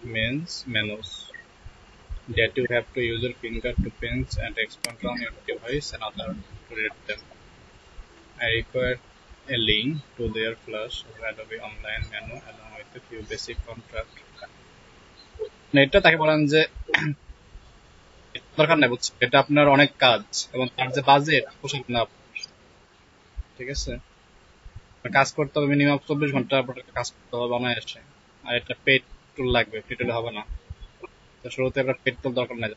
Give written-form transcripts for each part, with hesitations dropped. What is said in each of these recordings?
means menus that you have to use your finger to pinch and expand on your device and other to read them. I require a link to their Flash or Adobe online menu along with a few basic contract. এটা তাকে বলেন যে দরকার নাই বুঝছে এটা আপনার অনেক কাজ এবং তার যে বাজেট পোষাক না ঠিক আছে কাজ করতে হবে মিনিমাম 24 ঘন্টা কাজ করতে হবে অনায়াসে আর এটা পেড টুল লাগবে ফ্রি টুল হবে না তো শুরুতে আপনার পেড টুল দরকার নাই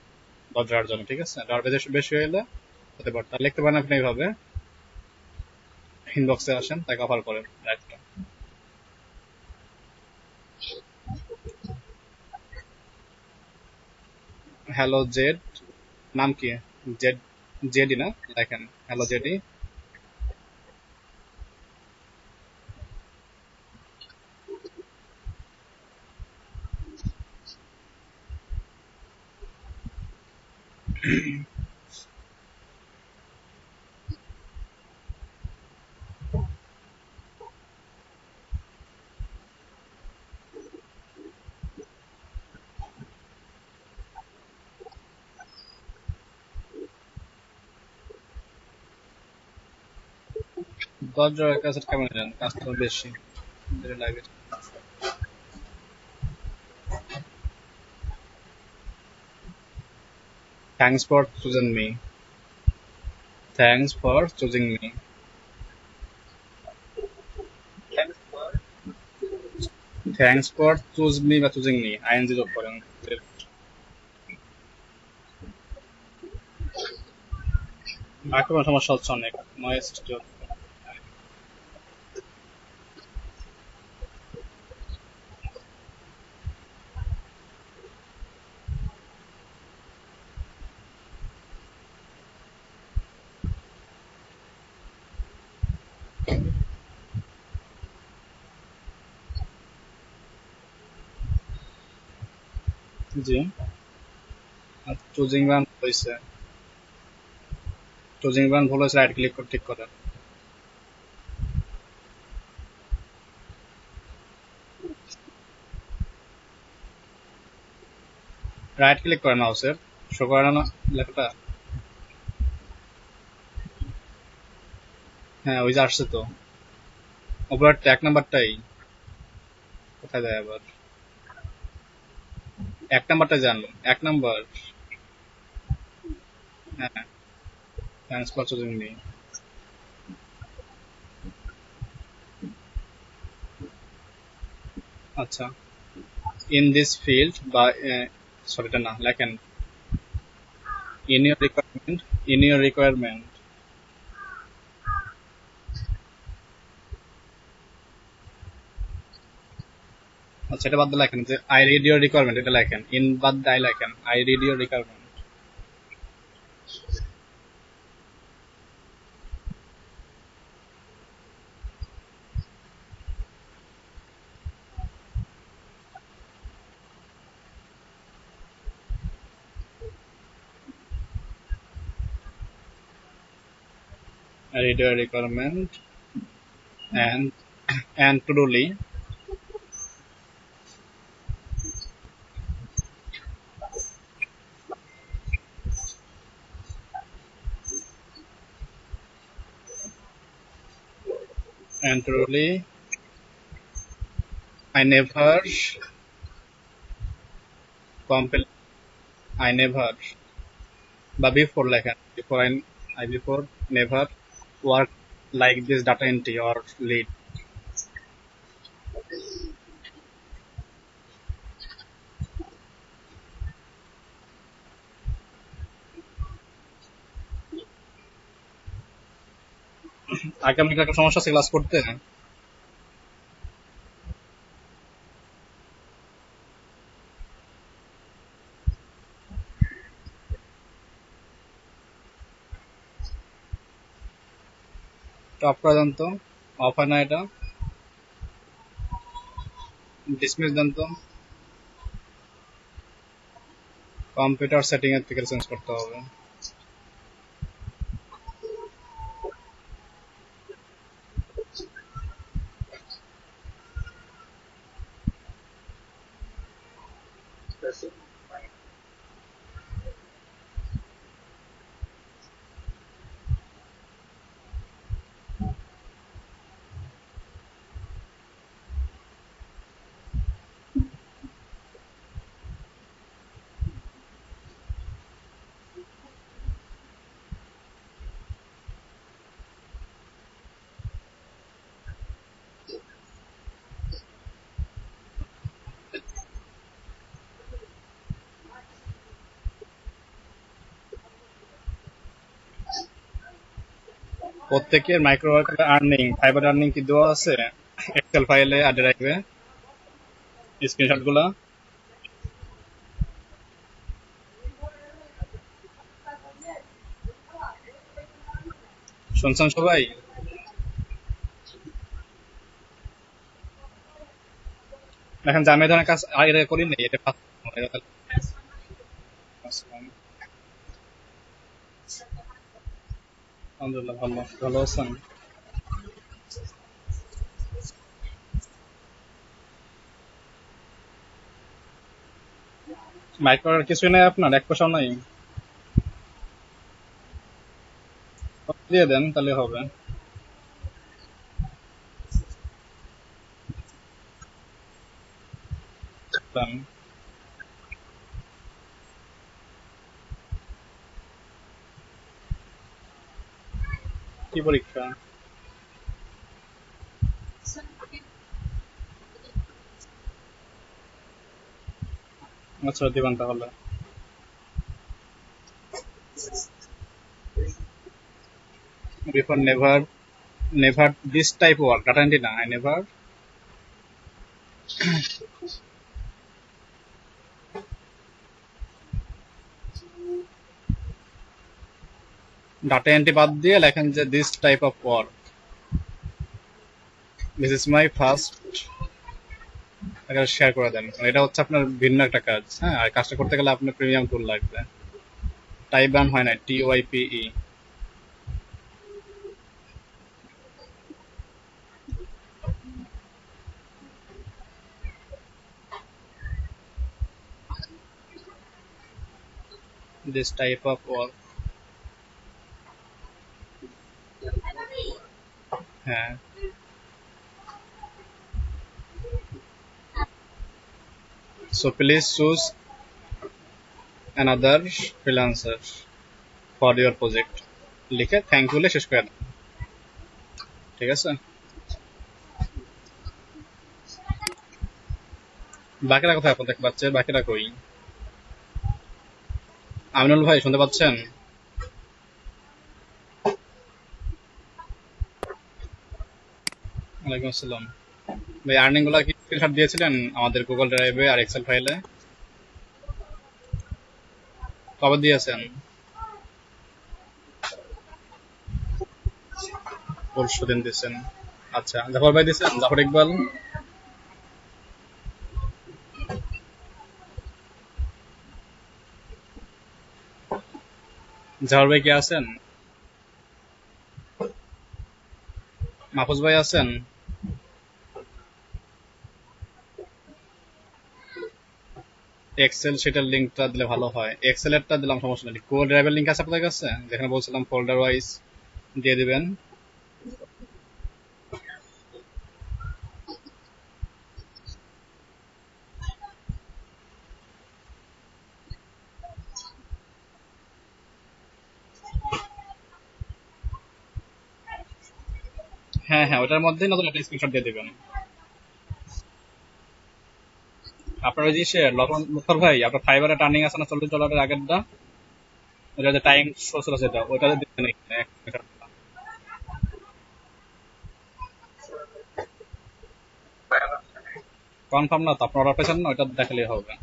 দরজার জন্য ঠিক আছে আর বেশি বেশি হলে হতে পারে তাহলে লিখতে পারেন আপনি এইভাবে ইনবক্সে আসেন তাকে অফার করেন রাইটটা হ্যালো জেড নাম কি জেড জেডি না দেখেন হ্যালো জেডি দরজার কাছে কেমন নেন কাজ তো বেশি দেরি লাগে thanks for choosing me thanks for choosing me thanks for choose me বা চুজিং মি আইএনজি যোগ করেন আর কোনো সমস্যা হচ্ছে অনেক নয়েজ যোগ জি চুজিং বান হয়েছে চুজিং বান ভুল হয়েছে রাইট ক্লিক করে ঠিক করেন রাইট ক্লিক করেন মাউসের শো করে না লেখাটা হ্যাঁ ওই যে আসছে তো ওপরের এক নাম্বারটাই কোথায় যায় আবার এক নাম্বারটা যান এক নাম্বার হ্যাঁ থ্যাঙ্কস ফর চুজিং মি আচ্ছা ইন দিস ফিল্ড বা সরি এটা না লেখেন in your requirement in your requirement আচ্ছা এটা বাদ দিয়ে লেখেন যে আই রিড ইউর রিকোয়ারমেন্ট এটা লেখেন ইন বাদ দিয়ে লেখেন I read your requirement I read your requirement and to do list and to do list I never compile I never but before like before I before never work like this data entry or lead আগামীকাল একটা সমস্যা আছে class করতে of করে দেন তো of হয় না এটা ডিসমিস দেন তো কম্পিউটার সেটিং এর থেকে চেঞ্জ করতে হবে প্রত্যেকের মাইক্রো আর্নিং, ফাইবার আর্নিং কি দেওয়া আছে এক্সেল ফাইলে আর ড্রাইভে স্ক্রিনশট গুলা? শুনছেন সবাই? এখন যে আমি এই ধরনের কাজ আগে করি নাই, এটা আলহামদুলিল্লাহ ভালো। ভালো আছেন? মাইক্রোর কিছুই নাই আপনার, এক পয়সাও নাই? দিয়ে দেন তাহলে হবে। দেন। কি পরীক্ষা? আচ্ছা দিবেন তাহলে। Before never this type work data entry না, I never ডাটা এন্ট্রি বাদ দিয়ে লেখেন যে this type of work, this is my first, এটা শেয়ার করে দেন। এটা হচ্ছে আপনার ভিন্ন একটা কাজ। হ্যাঁ, আর কাজটা করতে গেলে আপনার প্রিমিয়াম টুল লাগবে। টাইপ বান হয় না, TYPE। this type of work, হ্যাঁ। so please choose another freelancer for your project লিখে থ্যাংক ইউ বলে শেষ করে দেন। ঠিক আছে? বাকিরা কোথায় আপনার দেখতে পাচ্ছে? বাকিরা কই? আমিনুল ভাই শুনতে পাচ্ছেন? ওয়ালাইকুম আসসালাম। ভাই আর্নিং গুলা কি স্ক্রিনশট দিয়েছিলেন আমাদের গুগল ড্রাইভে আর এক্সেল ফাইলে? কবে দিয়েছেন? পরশু দিন দিয়েছেন। আচ্ছা, জাফর ভাই দিয়েছেন? জাফর ইকবাল? জাফর ভাই কি আছেন? মাহফুজ ভাই আছেন? এক্সেল সেটার লিঙ্কটা দিলে ভালো হয়। এক্সেল এরটা দিলাম, সমস্যা নেই। গুগল ড্রাইভের লিঙ্ক আছে আপনাদের কাছে? যেখানে বলছিলাম ফোল্ডার ওয়াইজ দিয়ে দিবেন। হ্যাঁ হ্যাঁ, ওটার মধ্যেই নতুন একটা স্ক্রিনশট দিয়ে দিবেন। আপনার ওই যে লক্ষণ ভাই, আপনার ফাইবারে টার্নিং আছে না $40 আগেরটা? ওটা যে টাইম শো ছিল সেটা, ওটাতে দিবেন এখানে। কনফার্ম না তো, আপনার অর্ডার পেয়েছেন না, ওটা দেখালেই হবে।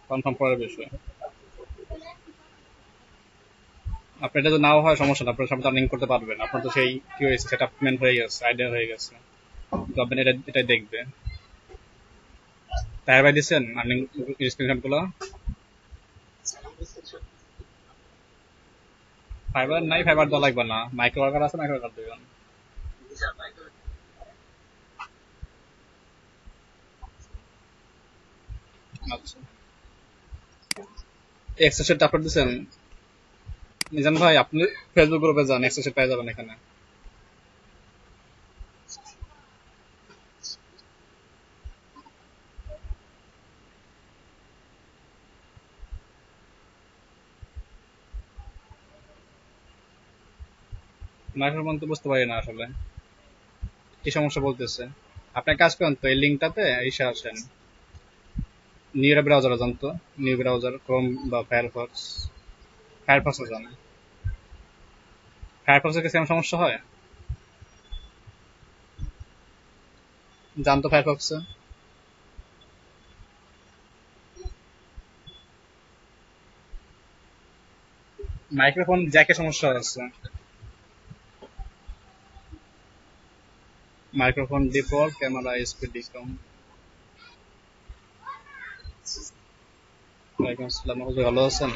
কনফার্ম করার বিষয়। আপনার এটা যদি নাও হয় সমস্যা না, আপনার সাথে আর্নিং করতে পারবেন। আপনার তো সেই কি হয়েছে, সেটআপমেন্ট হয়ে গেছে, আইডিয়া হয়ে গেছে। গভর্নমেন্ট এটাই দেখবে। তাই ভাই দিচ্ছেন আর্নিং স্ক্রিনশট গুলো? ফাইবার নাই, ফাইবার দেওয়া লাগবে না। মাইক্রো ওয়ার্কার আছে, মাইক্রো ওয়ার্কার দেবেন। আচ্ছা, এক্সেল শিট আপলোড দিচ্ছেন? মিজান ভাই আপনি ফেসবুক গ্রুপে যান, এক্সেল শিট পেয়ে যাবেন এখানে। মাইক্রোফোন তো বুঝতে পারি না আসলে কি সমস্যা বলতেছে। আপনি কাজ করেন তো এই লিঙ্কটাতে এসে আসেন, নিউ ব্রাউজারে যান তো, নিউ ব্রাউজার ক্রোম বা ফায়ারফক্স। ফায়ারফক্সে যান। ফায়ারফক্সে কি সেম সমস্যা হয়? যান তো ফায়ারফক্সে। মাইক্রোফোন জ্যাকে সমস্যা আছে। Microphone default, camera speed Dikom. ওয়ালাইকুম আসসালাম, হুজুর ভালো আছেন?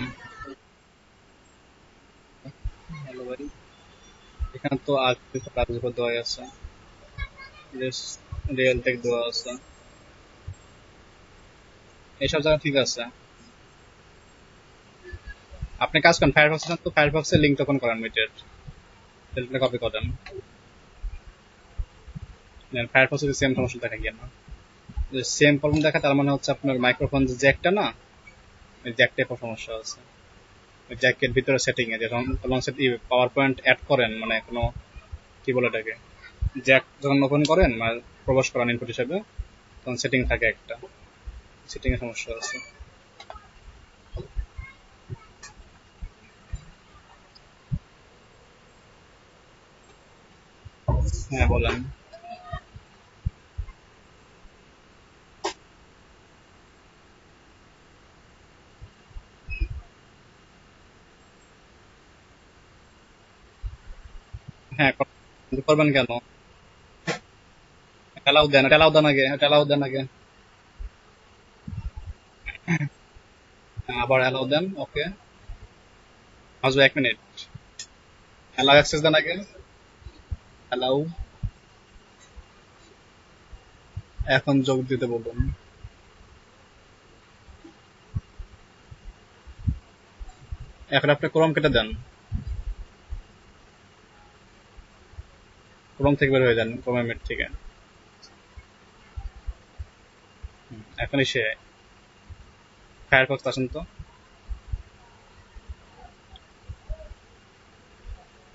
ভালো ভাই। এখানে তো আজ কাজগুলো দেওয়া আছে, রিয়েল টেক দেওয়া আছে, এইসব জায়গা ঠিক আছে। আপনি কাজ করেন ফায়ারফক্সে যান তো, ফায়ারফক্সের লিঙ্ক ওপেন করেন মিটের, সেটা কপি করেন। ফায়ারফক্সে সেম সমস্যা দেখা গিয়ে না, সেম প্রবলেম দেখা, তার মানে হচ্ছে আপনার মাইক্রোফোন যে জ্যাকটা না, ওই জ্যাক টাইপের সমস্যা আছে। ওই জ্যাকের ভিতরে সেটিং এ যখন পাওয়ার পয়েন্ট অ্যাড করেন, মানে কোনো কি বলে এটাকে, জ্যাক যখন ওপেন করেন মানে প্রবেশ করেন ইনপুট হিসেবে, তখন সেটিং থাকে একটা, সেটিং এর সমস্যা আছে। হ্যাঁ বলেন। হ্যাঁ করবেন কেন? অ্যালাউ দেন, এটা অ্যালাউ দেন আগে, এটা অ্যালাউ দেন আগে। হ্যাঁ, আবার অ্যালাউ দেন, ওকে। আসবে 1 মিনিট। অ্যালাউ অ্যাক্সেস দেন আগে। অ্যালাউ, এখন যোগ দিতে বলুন। এখন আপনি ক্রোম কেটে দেন, ক্রোম থেকে বের হয়ে যান, ক্রোমের মিট থেকে। এখন এসে ফায়ারফক্স আসেন তো।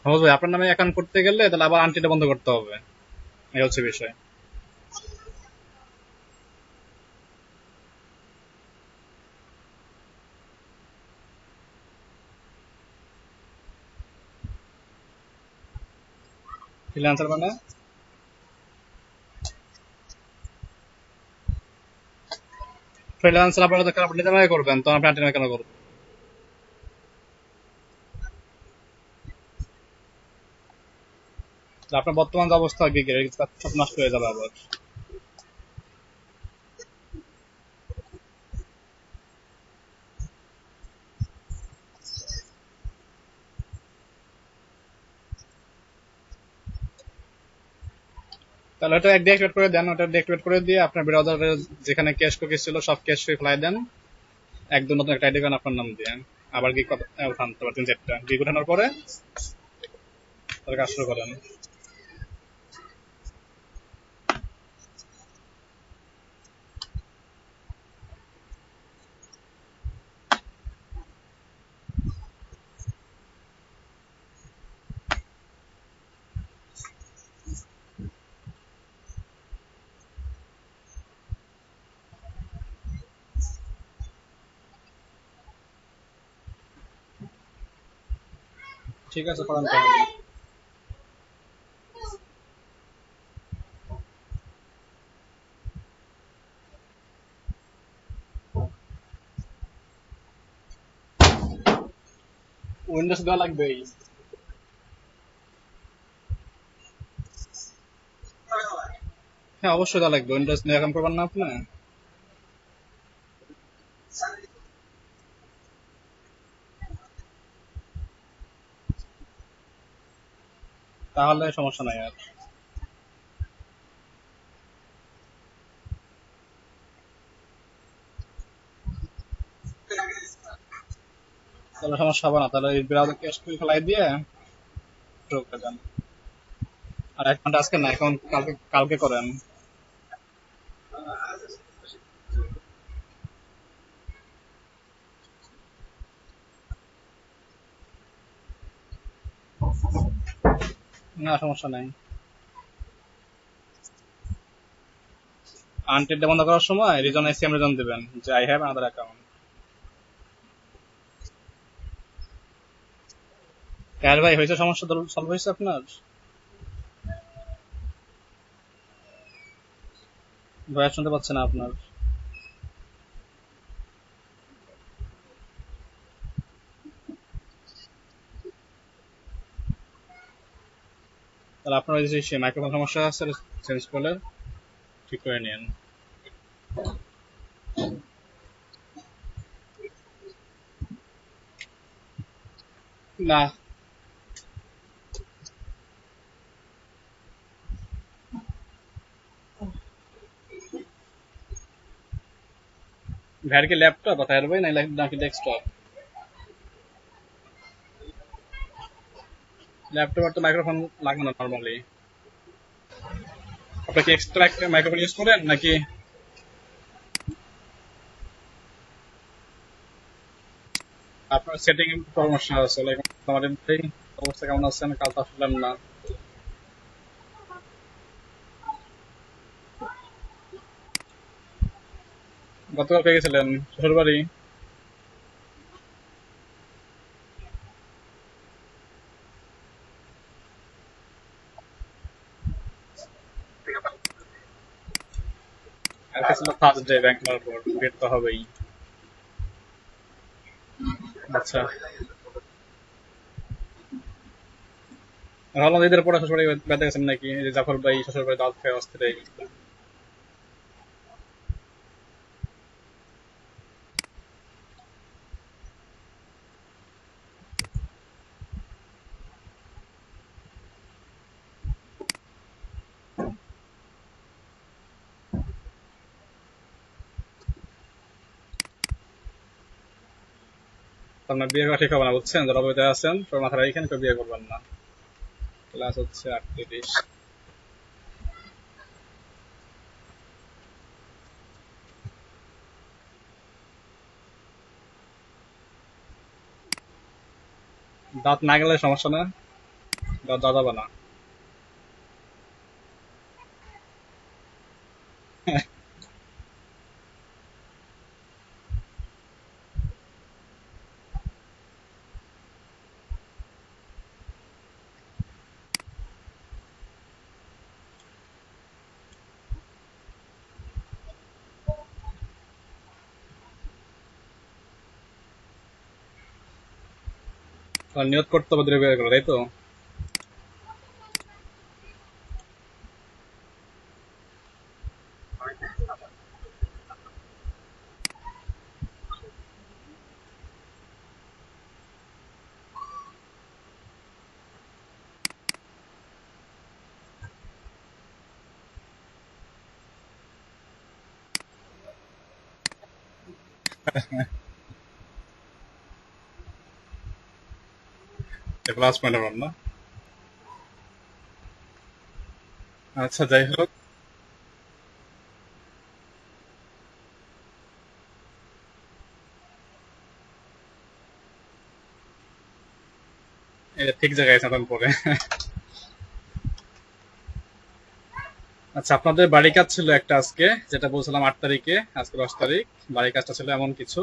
সহজ ভাই, আপনার নামে অ্যাকাউন্ট করতে গেলে তাহলে আবার আন্টিটা বন্ধ করতে হবে, এই হচ্ছে বিষয়। ফ্রিল্যান্সার মানে? ফ্রিল্যান্সার আপনারা তো আপনি নিজের নামে করবেন, তো আপনি আন্টির নামে কেন করবেন? তো আপনার বর্তমান যে অবস্থা গিগের সব নষ্ট হয়ে যাবে আবার। তাহলে ওটা ডিঅ্যাক্টিভেট করে দেন, ওটা ডিঅ্যাক্টিভেট করে দিয়ে আপনার ব্রাউজারে যেখানে ক্যাশ কুকি ছিল সব ক্যাশ ফেলাই দেন, একদম নতুন একটা আইডি বানান আপনার নাম দিয়ে। আবার গিগ উঠানতে পারতেন যেটা গিগ উঠানোর পরে তার কাজ শুরু করেন। ঠিক আছে, করেন তাহলে। উইন্ডোজ দেওয়া লাগবেই। হ্যাঁ অবশ্যই দেওয়া লাগবে, উইন্ডোজ নিয়ে এখন করবেন না আপনি? তাহলে সমস্যা নাই আর। তাহলে সমস্যা হবে না, তাহলে এই ব্রাউজার ক্যাশ করে ফেলাই দিয়ে শুরু করে দেন। আর 1 ঘন্টা আজকে না, এখন কালকে কালকে করেন। না সমস্যা নাই। আনটিডে বন্ধ করার সময় রিজন সেম রিজন দিবেন যে আই হ্যাভ আনাদার অ্যাকাউন্ট। কার ভাই হয়েছে সমস্যা সলভ হয়েছে আপনার? ভয়েস শুনতে পাচ্ছে না আপনার। তাহলে আপনার ওই যে মাইক্রোফোন সমস্যা আছে, চেঞ্জ করলে ঠিক করে নিন। না ভাইয়ের কি ল্যাপটপ বা তাইর ভাই নাকি ডেস্কটপ? ল্যাপটপের তো মাইক্রোফোন লাগে না নর্মালি। আপনি কি এক্সট্রা একটা মাইক্রোফোন ইউজ করেন নাকি? আপনার সেটিং এ সমস্যা আছে, লাইক আমাদের ভাই অবস্থা কেমন আছেন? কাল তো আসলাম না। গতকাল পেয়ে গেছিলেন শ্বশুর বাড়ি? আর ছিল ফার্স্ট ডে ব্যাংক করার পর, বের তো হবেই। আচ্ছা, ভাবলাম ঈদের পরে শ্বশুর বাড়ি বেড়াতে গেছেন নাকি, এই যে জাফর ভাই শ্বশুর বাড়ি দাওয়াত খেয়ে অস্থির হয়ে গেছিল। আপনার বিয়ে করা ঠিক হবে না বুঝছেন, যারা বইতে আছেন সবাই মাথা রাখেন, কেউ বিয়ে করবেন না। ক্লাস হচ্ছে 38। দাঁত না গেলে সমস্যা না, দাঁত দাঁড়াবে না। আর নিয়ত করতে হবে দূরে বিয়ে করে, তাই তো? প্লাস পয়েন্ট আমার না। আচ্ছা যাই হোক, এটা ঠিক জায়গায় আছে এখন পরে। আচ্ছা, আপনাদের বাড়ি কাজ ছিল একটা আজকে, যেটা বলছিলাম 8 তারিখে, আজকে 10 তারিখ। বাড়ি কাজটা ছিল এমন কিছু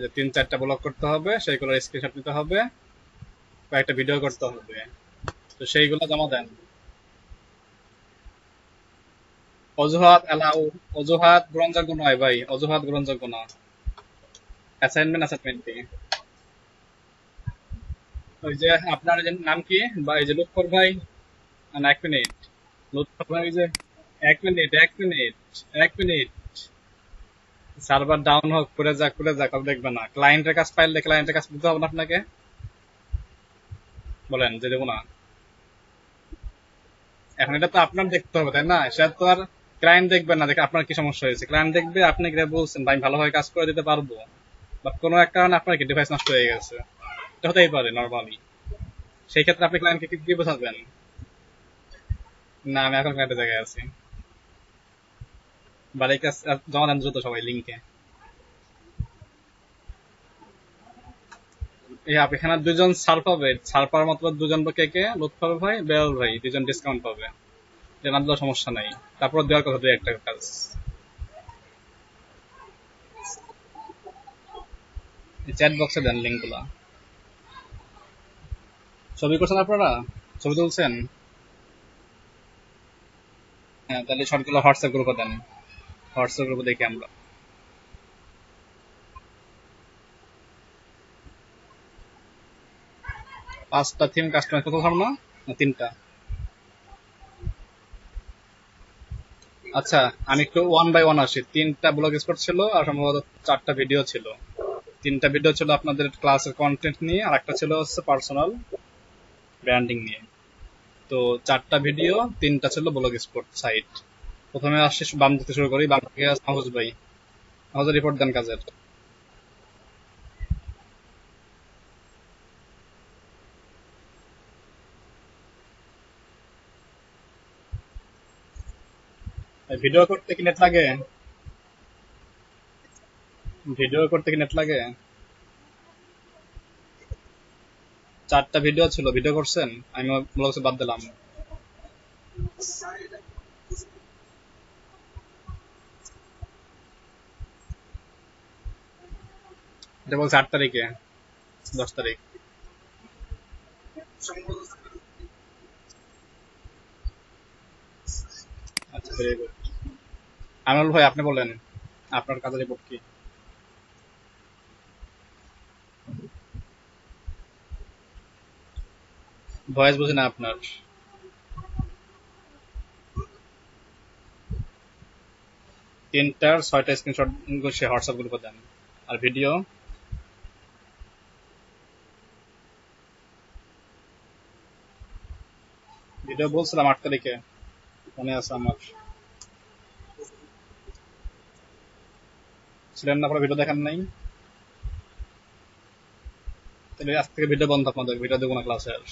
যে 3-4টা ব্লগ করতে হবে, সেইগুলোর স্ক্রিনশট নিতে হবে, কয়েকটা ভিডিও করতে হবে। তো সেইগুলো জমা দেন। অজুহাত এলাও, অজুহাত গ্রহণযোগ্য নয় ভাই, অজুহাত গ্রহণযোগ্য না। Assignment assignment. ওই যে আপনার যে নাম কি, বা এই যে লুৎফর ভাই, না 1 মিনিট, লুৎফর ভাই, ওই যে 1 minute 1 minute 1 minute, server down হোক, করে যাক, আর দেখবে না। ক্লায়েন্টের কাজ পাইলে ক্লায়েন্টের কাজ দিতে হবে না আপনাকে? বলেন যে দেবো না? এখন এটা তো আপনার দেখতে হবে তাই না, সেটা তো আর ক্লায়েন্ট দেখবে না, দেখে আপনার কি সমস্যা হয়েছে। ক্লায়েন্ট দেখবে আপনি কি বলছেন ভাই ভালোভাবে কাজ করে দিতে পারবো, বাট কোনো একটা কারণে আপনার কি ডিভাইস নষ্ট হয়ে গেছে, এটা হতেই পারে নর্মালি। সেই ক্ষেত্রে আপনি ক্লায়েন্টকে কি বোঝাবেন? না, আমি এখন একটা জায়গায় আছি। বাড়ির কাছে জমা দেন দ্রুত সবাই লিঙ্কে। এই এখানে দুজন ছাড় পাবে, ছাড় পাওয়ার মতো দুজন কে কে? লুৎফর ভাই, বেলাল ভাই, দুজন ডিসকাউন্ট পাবে। এটা না দিলেও সমস্যা নাই, তারপর দেওয়ার কথা দুই একটা কাজ। চ্যাট বক্সে দেন লিঙ্ক গুলা। ছবি করছেন আপনারা? ছবি তুলছেন? হ্যাঁ, তাহলে শর্টগুলো হোয়াটসঅ্যাপ গ্রুপে দেন। হোয়াটসঅ্যাপ গ্রুপে দেখি আমরা। 5টা থিম কাস্টমাইজ করতে পারবো না? না 3টা? আচ্ছা, আমি একটু ওয়ান বাই ওয়ান আসি। 3টা ব্লগ স্পট ছিল আর সম্ভবত 4টা ভিডিও ছিল। 3টা ভিডিও ছিল আপনাদের ক্লাসের কন্টেন্ট নিয়ে, আর একটা ছিল হচ্ছে পার্সোনাল ব্র্যান্ডিং নিয়ে। তো 4টা ভিডিও, 3টা ছিল ব্লগ স্পট সাইট। প্রথমে আসছি বাম দিতে শুরু করি, বাম থেকে আছে মাহফুজ ভাই। মাহফুজ রিপোর্ট দেন কাজের। ভিডিও করতে কি নেট লাগে? ভিডিও করতে কি নেট লাগে? 4টা ভিডিও ছিল, ভিডিও করছেন? আমি ব্লগ বাদ দিলাম। এটা বলছে 8 তারিখে, 10 তারিখ। আচ্ছা, ভেরি গুড। আমিনুল ভাই, আপনি বলেন আপনার কাজের রিপোর্ট কি? ভয়েস বুঝি না আপনার। 3টার 6টা স্ক্রিনশট সে হোয়াটসঅ্যাপ গ্রুপে দেন। আর ভিডিও? ভিডিও বলছিলাম 8 তারিখে, মনে আছে আমার। ছিলেন না, আপনারা ভিডিও দেখেন নাই? তাহলে আজ থেকে ভিডিও বন্ধ, আপনাদের ভিডিও দেবো না ক্লাসে আর।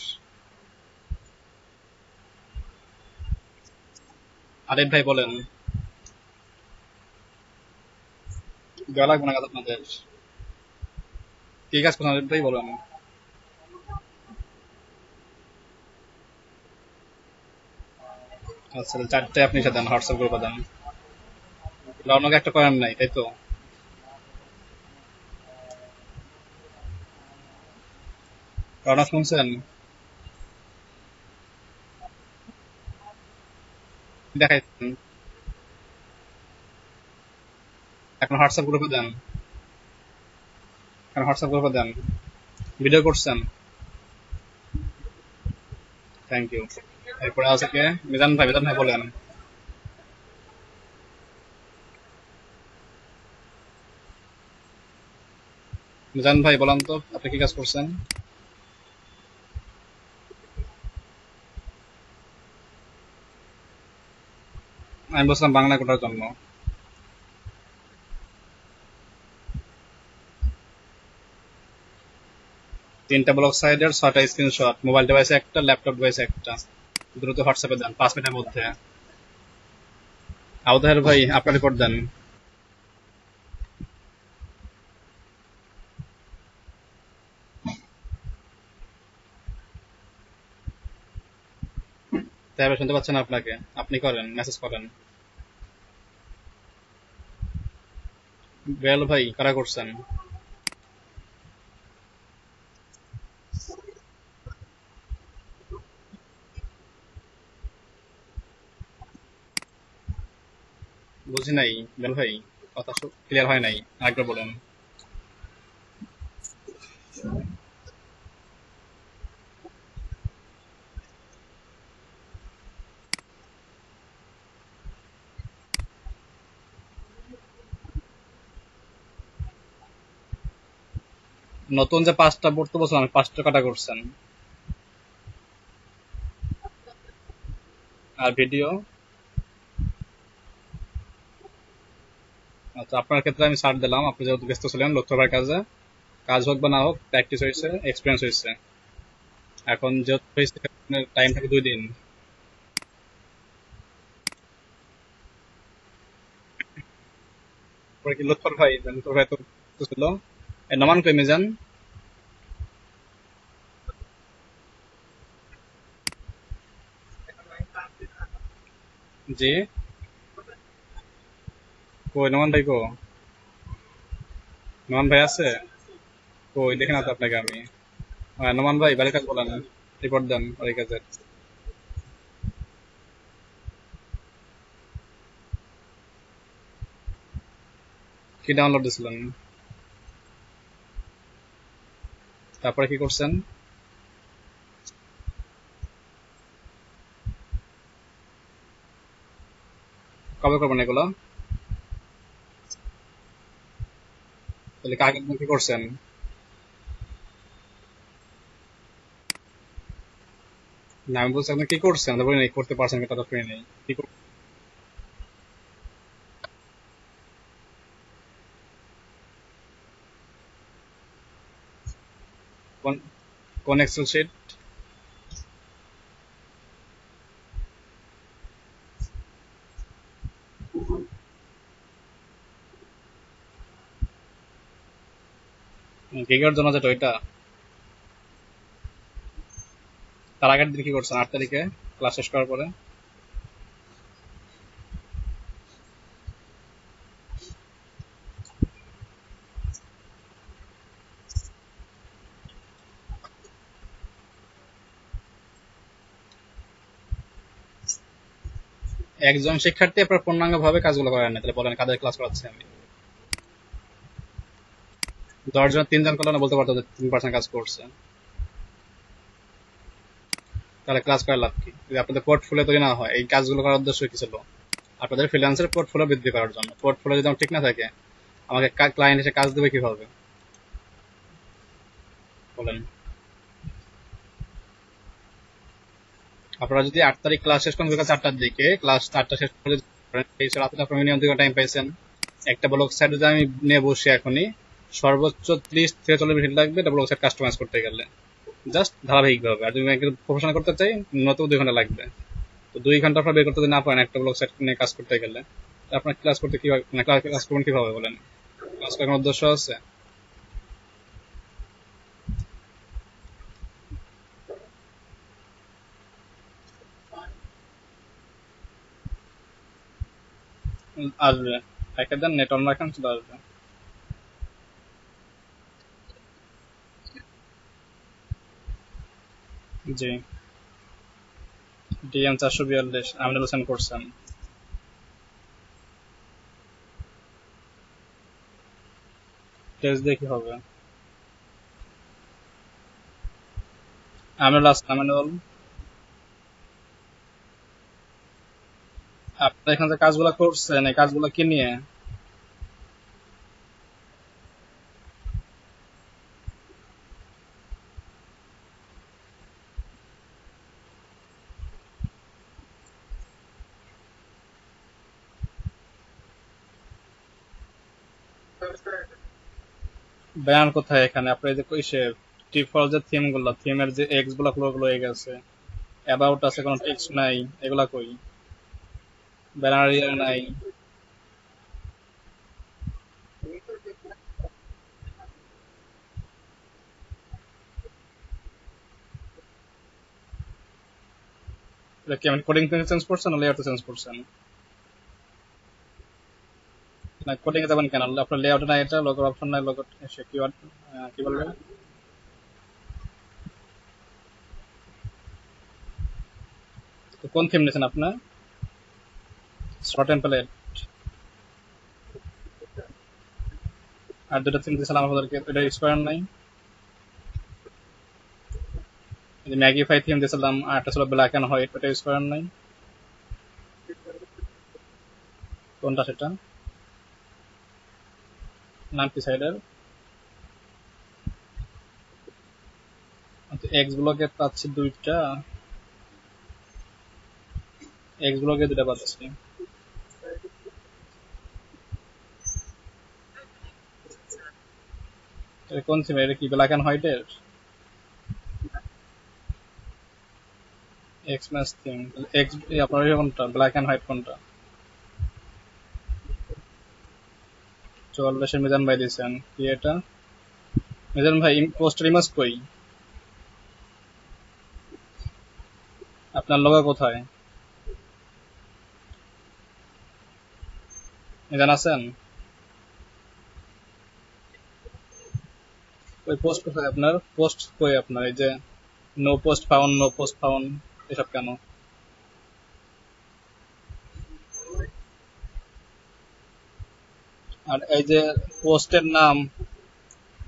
আরিফ ভাই বলেন। দেওয়া লাগবে না কাজ আপনাদের? কি কাজ করছেন আরিফ ভাই, বলেন। আচ্ছা, তাহলে 4টায় আপনি এসে দেন, হোয়াটসঅ্যাপ গ্রুপে দেন। রওনক একটা করেন নাই, তাই তো? রওনক শুনছেন? দেখাইছেন? এখন হোয়াটসঅ্যাপ গ্রুপে দেন। এখন হোয়াটসঅ্যাপ গ্রুপে দেন। ভিডিও করছেন? Thank you. এরপরে আছে কে? মিজান ভাই, মিজান ভাই বলেন। মিজান ভাই বলেন তো, আপনি কি কাজ করছেন? আমি বলছিলাম বাংলা কোটার জন্য। 3টা ব্লক সাইডের 6টা স্ক্রিনশট, মোবাইল ডিভাইসে একটা, ল্যাপটপ ডিভাইসে একটা। দ্রুত হোয়াটসঅ্যাপে দেন 5 মিনিটের মধ্যে। আউদাহের ভাই, আপনার রিপোর্ট দেন। তাই শুনতে পাচ্ছেন আপনাকে, আপনি করেন, মেসেজ করেন। বেল ভাই, কারা করছেন? বুঝি নাই বেল ভাই, কথা ক্লিয়ার হয় নাই, আরেকবার বলেন। নতুন যে 5টা পড়তে বলছিলাম, 5টা কাটা করছেন। আর ভিডিও? আচ্ছা, আপনার ক্ষেত্রে আমি ছাড় দিলাম, আপনি যেহেতু ব্যস্ত ছিলেন লক্ষ্যবার কাজে, কাজ হোক বা না হোক প্র্যাকটিস হয়েছে, এক্সপিরিয়েন্স হয়েছে। এখন যেহেতু হয়েছে টাইম থাকে 2 দিন। পরে কি লক্ষ্যর ভাই তো ব্যস্ত ছিল। নমান কই মিজান? জি, কই নমান ভাই কো? নমান ভাই আছে? কই দেখি না তো আপনাকে আমি। নোমান ভাই বাড়ির কাজ বলেন, রিপোর্ট দেন বাড়ির কাজের। কি ডাউনলোড দিছিলেন? তারপরে কি করছেন? কবে করবেন এগুলো? তাহলে কাকে কি করছেন? না আমি বলছি আপনি কি করছেন, আমি বলি নাই করতে পারছেন কি, তা তো শুনি নেই। কি কোন কোন এক্সেল শিট? গিগার জন্য যেটা ওইটা? তার আগের দিন কি করছেন, 8 তারিখে ক্লাস শেষ করার পরে? একজন শিক্ষার্থী আপনার পূর্ণাঙ্গ ভাবে কাজগুলো করেন না, তাহলে বলেন কাদের ক্লাস করাচ্ছি আমি? 10 জন 3 জন করলে না বলতে পারতো যে 3% কাজ করছে। তাহলে ক্লাস করে লাভ কি যদি আপনাদের পোর্টফোলিও তৈরি না হয়? এই কাজগুলো করার উদ্দেশ্য কি ছিল? আপনাদের ফ্রিল্যান্সের পোর্টফোলিও বৃদ্ধি করার জন্য। পোর্টফোলিও যদি আমার ঠিক না থাকে, আমাকে ক্লায়েন্ট এসে কাজ দেবে কিভাবে বলেন? আপনারা যদি 8 তারিখ ক্লাস শেষ করেন বিকাল 4টার দিকে, ক্লাস 4টা শেষ করে যদি করেন, এই রাতে আপনার মিনিমাম 2 ঘন্টা টাইম পাইছেন। একটা ব্লক সাইড যদি আমি নিয়ে বসি এখনই, সর্বোচ্চ 30 থেকে 40 মিনিট লাগবে একটা ব্লক সাইড কাস্টমাইজ করতে গেলে, জাস্ট ধারাবাহিক ভাবে। আর যদি আমি প্রফেশনাল করতে চাই, ন্যূনতম 2 ঘন্টা লাগবে। তো 2 ঘন্টা আপনার বের করতে যদি না পারেন একটা ব্লক সাইট নিয়ে কাজ করতে গেলে, তো আপনার ক্লাস করতে কিভাবে, মানে ক্লাস করবেন কিভাবে বলেন? ক্লাস করার কোনো উদ্দেশ্য আছে? আসবে, রেখে দেন, নেট অন রাখেন, চলে আসবে। জি, DM 442 আমিনুল হোসেন করছেন। টেস্ট দিয়ে কি হবে? আমিনুল আসলাম, আমিনুল। আপনারা এখানে যে কাজগুলো করছেন, এই কাজগুলো কি নিয়ে? ব্যায়াম কোথায় এখানে? আপনার এই যে কইসে ডিফল্ট যে থিম গুলো, থিমের যে এক্স গুলো ফ্লোর গুলো হয়ে গেছে, অ্যাবাউট আছে, কোনো টেক্সট নাই, এগুলা কই? ব্যানার নাই? এটা কি আমি কোডিং চেঞ্জ করছেন না লেআউট চেঞ্জ করছেন? না কোডিং এ যাবেন কেন? আপনার লেআউট নাই, এটা লোগোর অপশন নাই, লোগো সে কিওয়ার্ড কি বলবে? তো কোন থিম নিয়েছেন আপনি? Short and plate. আর দুটো থিম দিয়েছিলাম আমাদেরকে, এটা এক্সপায়ার নাই। ম্যাগিফাই থিম দিয়েছিলাম, আর একটা ছিল ব্ল্যাক এন্ড হোয়াইট, ওটা এক্সপায়ার নাই। কোনটা সেটা? নাম কি সাইডের? এক্স ব্লকে পাচ্ছি দুইটা, এক্স ব্লকে দুটা পাচ্ছি। এটা কোন সিম? এটা কি ব্ল্যাক এন্ড হোয়াইট এর? X match theme. এক্স আপনার কোনটা, ব্ল্যাক এন্ড হোয়াইট কোনটা? 44 মিজান ভাই দিয়েছেন কি এটা? মিজান ভাই পোস্টার ইমেজ কই? আপনার লোগো কোথায়? মিজান আছেন? ওই পোস্ট কোথায় আপনার? পোস্ট কই আপনার? এই যে no post found, no post found, এসব কেন? আর এই যে পোস্টের নাম,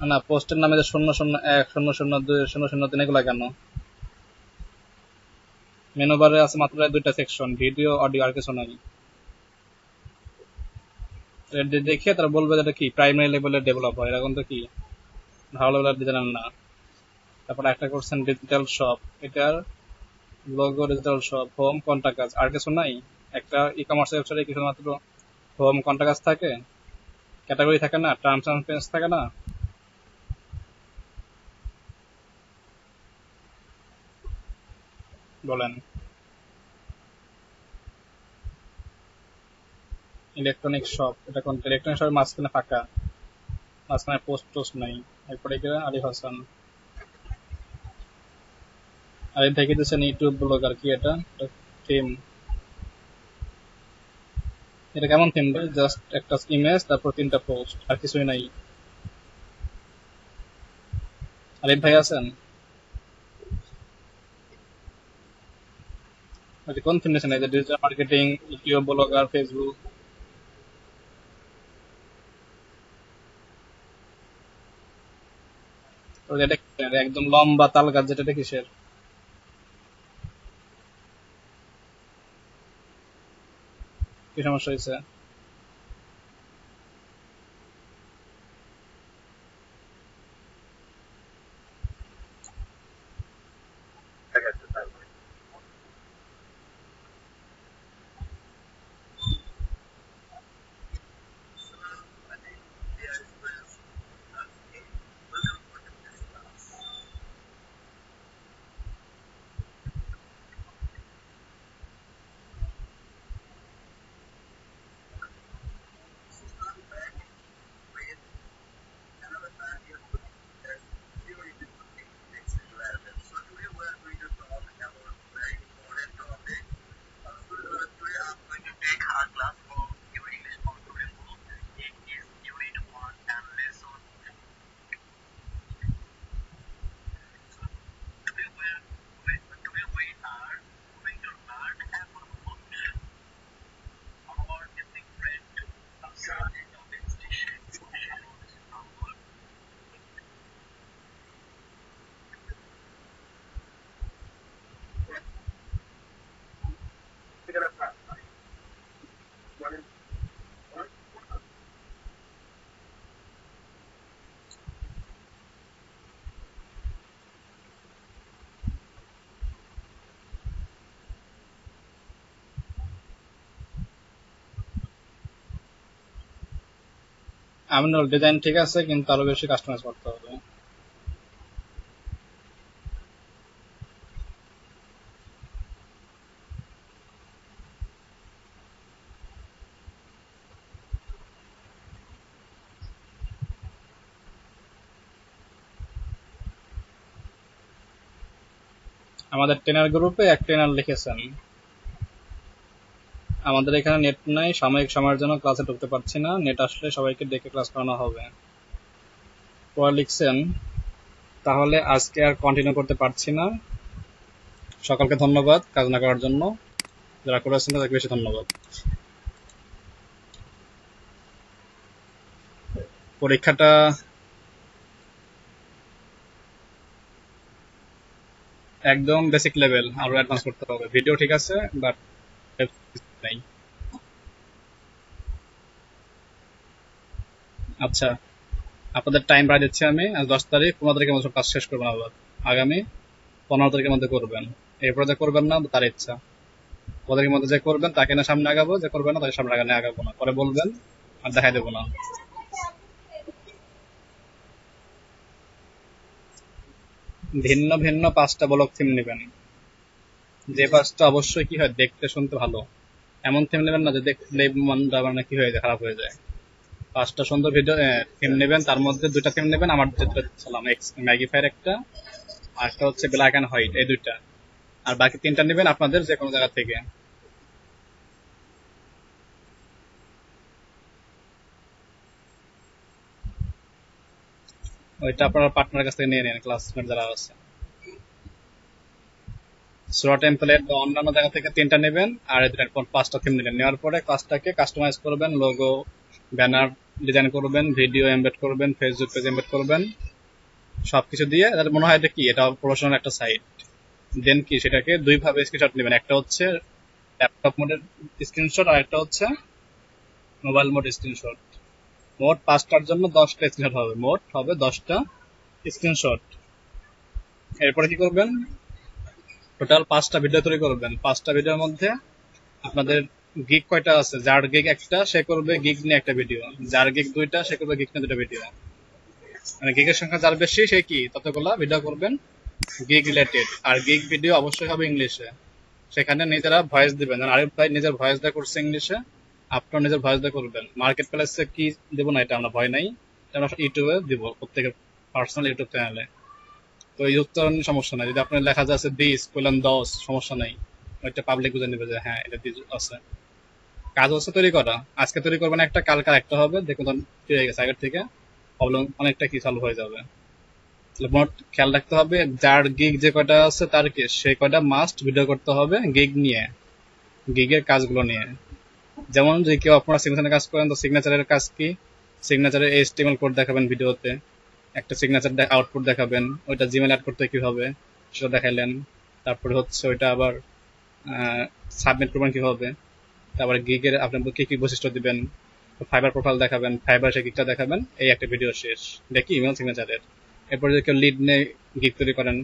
না পোস্টের নামে যে 001 002 003 এগুলা কেন? মেনু বারে আছে মাত্র দুইটা সেকশন, ভিডিও অডিও, আর কিছু নাই। এটা দেখে তারা বলবে যে এটা কি প্রাইমারি লেভেলের ডেভেলপ হয়, এরকম তো কি ভালো লেভেলের ডিজাইনার না। তারপর একটা করছেন ডিজিটাল শপ, এটার logo digital shop, home contact কাজ, আর কিছু নাই? একটা ই কমার্স ওয়েবসাইটে কি শুধুমাত্র হোম কন্টাক্ট কাজ থাকে? ক্যাটাগরি থাকে না? টার্মস এন্ড কন্ডিশনস থাকে না? বলেন। ইলেকট্রনিক শপ, এটা কোন ইলেকট্রনিক শপের মাঝখানে ফাঁকা, মাঝখানে পোস্ট টোস্ট নাই। এরপরে কি আরিফ হাসান, আরিফ ভাই দিচ্ছেন ইউটিউব ব্লগার, কি এটা? থিম, এটা কেমন থিম ভাই? জাস্ট একটা ইমেজ, তারপর 3টা পোস্ট, আর কিছুই নাই। আরিফ ভাই আছেন? ওই যে কোন থিম নিয়েছেন? এই যে digital marketing, YouTube blogger, Facebook, ওই যে এটা কিসের? একদম লম্বা তাল গাছ যেটা, এটা কিসের? কি সমস্যা হয়েছে? আমিনুল, ডিজাইন ঠিক আছে কিন্তু আরো বেশি কাস্টমাইজ করতে হবে। আমাদের ট্রেনার গ্রুপে এক ট্রেনার লিখেছেন, আমাদের এখানে নেট নাই, সাময়িক সময়ের জন্য ক্লাসে ঢুকতে পারছি না, নেট আসলে সবাইকে ডেকে ক্লাস করানো হবে। পরে লিখছেন, তাহলে আজকে আর কন্টিনিউ করতে পারছি না। সকলকে ধন্যবাদ কাজ না করার জন্য, যারা করেছেন তাদেরকে বেশি ধন্যবাদ। পরীক্ষাটা একদম বেসিক লেভেল, আরো অ্যাডভান্স করতে হবে। ভিডিও ঠিক আছে বাট নাই। আচ্ছা, আপনাদের টাইম বাড়িয়ে দিচ্ছি আমি। আজ 10 তারিখ, 15 তারিখের মধ্যে কাজ শেষ করবেন, আবার আগামী 15 তারিখের মধ্যে করবেন। এরপরে যে করবেন না তার ইচ্ছা। 15 তারিখের মধ্যে যে করবেন তাকে না সামনে আগাবো, যে করবেন না তাকে সামনে আগাবো না, পরে বলবেন আর দেখাই দেবো না। ভিন্ন ভিন্ন 5টা ব্লক থিম নেবেন, যে 5টা অবশ্যই কি হয় দেখতে শুনতে ভালো। এমন থিম নেবেন না যে দেখলে মনটা মানে কি হয়ে যায়, খারাপ হয়ে যায়। 5টা সুন্দর ভিডিও থিম নেবেন, তার মধ্যে 2টা থিম নেবেন, আমার যেটা ছিলাম ম্যাগিফায়ার একটা, আর একটা হচ্ছে ব্ল্যাক এন্ড হোয়াইট, এই 2টা। আর বাকি 3টা নেবেন আপনাদের যে কোনো জায়গা থেকে। ওইটা আপনার পার্টনার কাছ থেকে নিয়ে নেন, ক্লাসমেট যারা আছে। সোরা টেমপ্লেট বা অন্যান্য জায়গা থেকে 3টা নেবেন, আর এদের 5টা থিম নিলেন। নেওয়ার পরে কাজটাকে কাস্টমাইজ করবেন, লোগো, ব্যানার ডিজাইন করবেন, ভিডিও এমবেড করবেন, ফেসবুক পেজ এমবেড করবেন, সবকিছু দিয়ে তাদের মনে হয় এটা কি, এটা প্রফেশনাল একটা সাইট। দেন কি সেটাকে দুই ভাবে স্ক্রিনশট নেবেন, একটা হচ্ছে ল্যাপটপ মোডের স্ক্রিনশট, আর একটা হচ্ছে মোবাইল মোড স্ক্রিনশট। মোট 5টার জন্য 10টা স্ক্রিনশট হবে, মোট হবে 10টা স্ক্রিনশট। এরপরে কি করবেন, টোটাল 5টা ভিডিও তৈরি করবেন। 5টা ভিডিওর মধ্যে আপনাদের গিগ কয়টা আছে, যার গিগ একটা সে করবে গিগ নিয়ে একটা ভিডিও, যার গিগ 2টা সে করবে গিগ নিয়ে 2টা ভিডিও। মানে গিগের সংখ্যা যার বেশি সে কি ততগুলা ভিডিও করবেন গিগ রিলেটেড। আর গিগ ভিডিও অবশ্যই হবে ইংলিশে, সেখানে নিজেরা ভয়েস দিবেন। আরিফ ভাই নিজের ভয়েস দেওয়া করছে ইংলিশে, আপনার নিজের ভয়েস দেওয়া করবেন। মার্কেট প্লেসে কি দেবো না এটা আমরা ভয় নাই, এটা আমরা ইউটিউবে দিব, প্রত্যেকের পার্সোনাল ইউটিউব চ্যানেলে। তো ইউটিউব চ্যানেল সমস্যা নাই, যদি আপনার লেখা আছে 20:10 সমস্যা নাই, ওইটা পাবলিক বুঝে নেবে যে হ্যাঁ এটা আছে। কাজ হচ্ছে তৈরি করা, আজকে তৈরি করবেন একটা, কালকে একটা হবে, দেখুন কি হয়ে গেছে আগের থেকে, প্রবলেম অনেকটা কি সলভ হয়ে যাবে। মোট খেয়াল রাখতে হবে যার গিগ যে কয়টা আছে তার কি সে কয়টা মাস্ট ভিডিও করতে হবে গিগ নিয়ে, গিগের কাজগুলো নিয়ে। যেমন যে কেউ আপনারা সিগনেচারের কাজ করেন, তো সিগনেচারের কাজ কি, সিগনেচারের এইচটিএমএল কোড দেখাবেন ভিডিওতে, একটা সিগনেচার আউটপুট দেখাবেন, ওইটা জিমেল অ্যাড করতে কিভাবে সেটা দেখাইলেন। তারপরে হচ্ছে ওইটা আবার সাবমিট করবেন কিভাবে, তারপরে গিগের আপনি কি কি বৈশিষ্ট্য দিবেন, ফাইবার প্রোফাইল দেখাবেন, ফাইবার সে গিগটা দেখাবেন, এই একটা ভিডিও শেষ। দেখি ইমেল সিগনেচারের। এরপরে যদি কেউ লিড নিয়ে গিগ তৈরি করেন,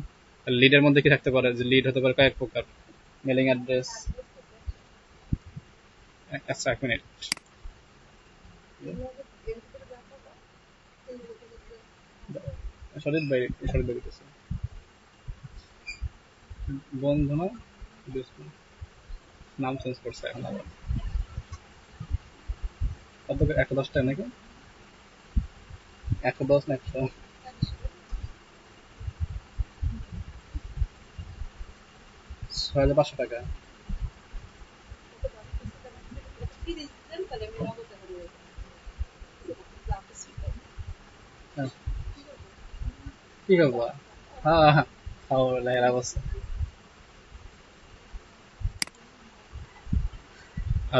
লিডের মধ্যে কি থাকতে পারে, যে লিড হতে পারে কয়েক প্রকার, মেলিং অ্যাড্রেস। আচ্ছা এক মিনিট, শরীর ভাই, শরীর ভাই দিতেছে বন্ধু না, নাম চেঞ্জ করছে এখন আবার, কত 110টা নাকি, 110 না 6,500 টাকা। হ্যাঁ, কি করবো, হ্যাঁ হ্যাঁ, লেখার অবস্থা।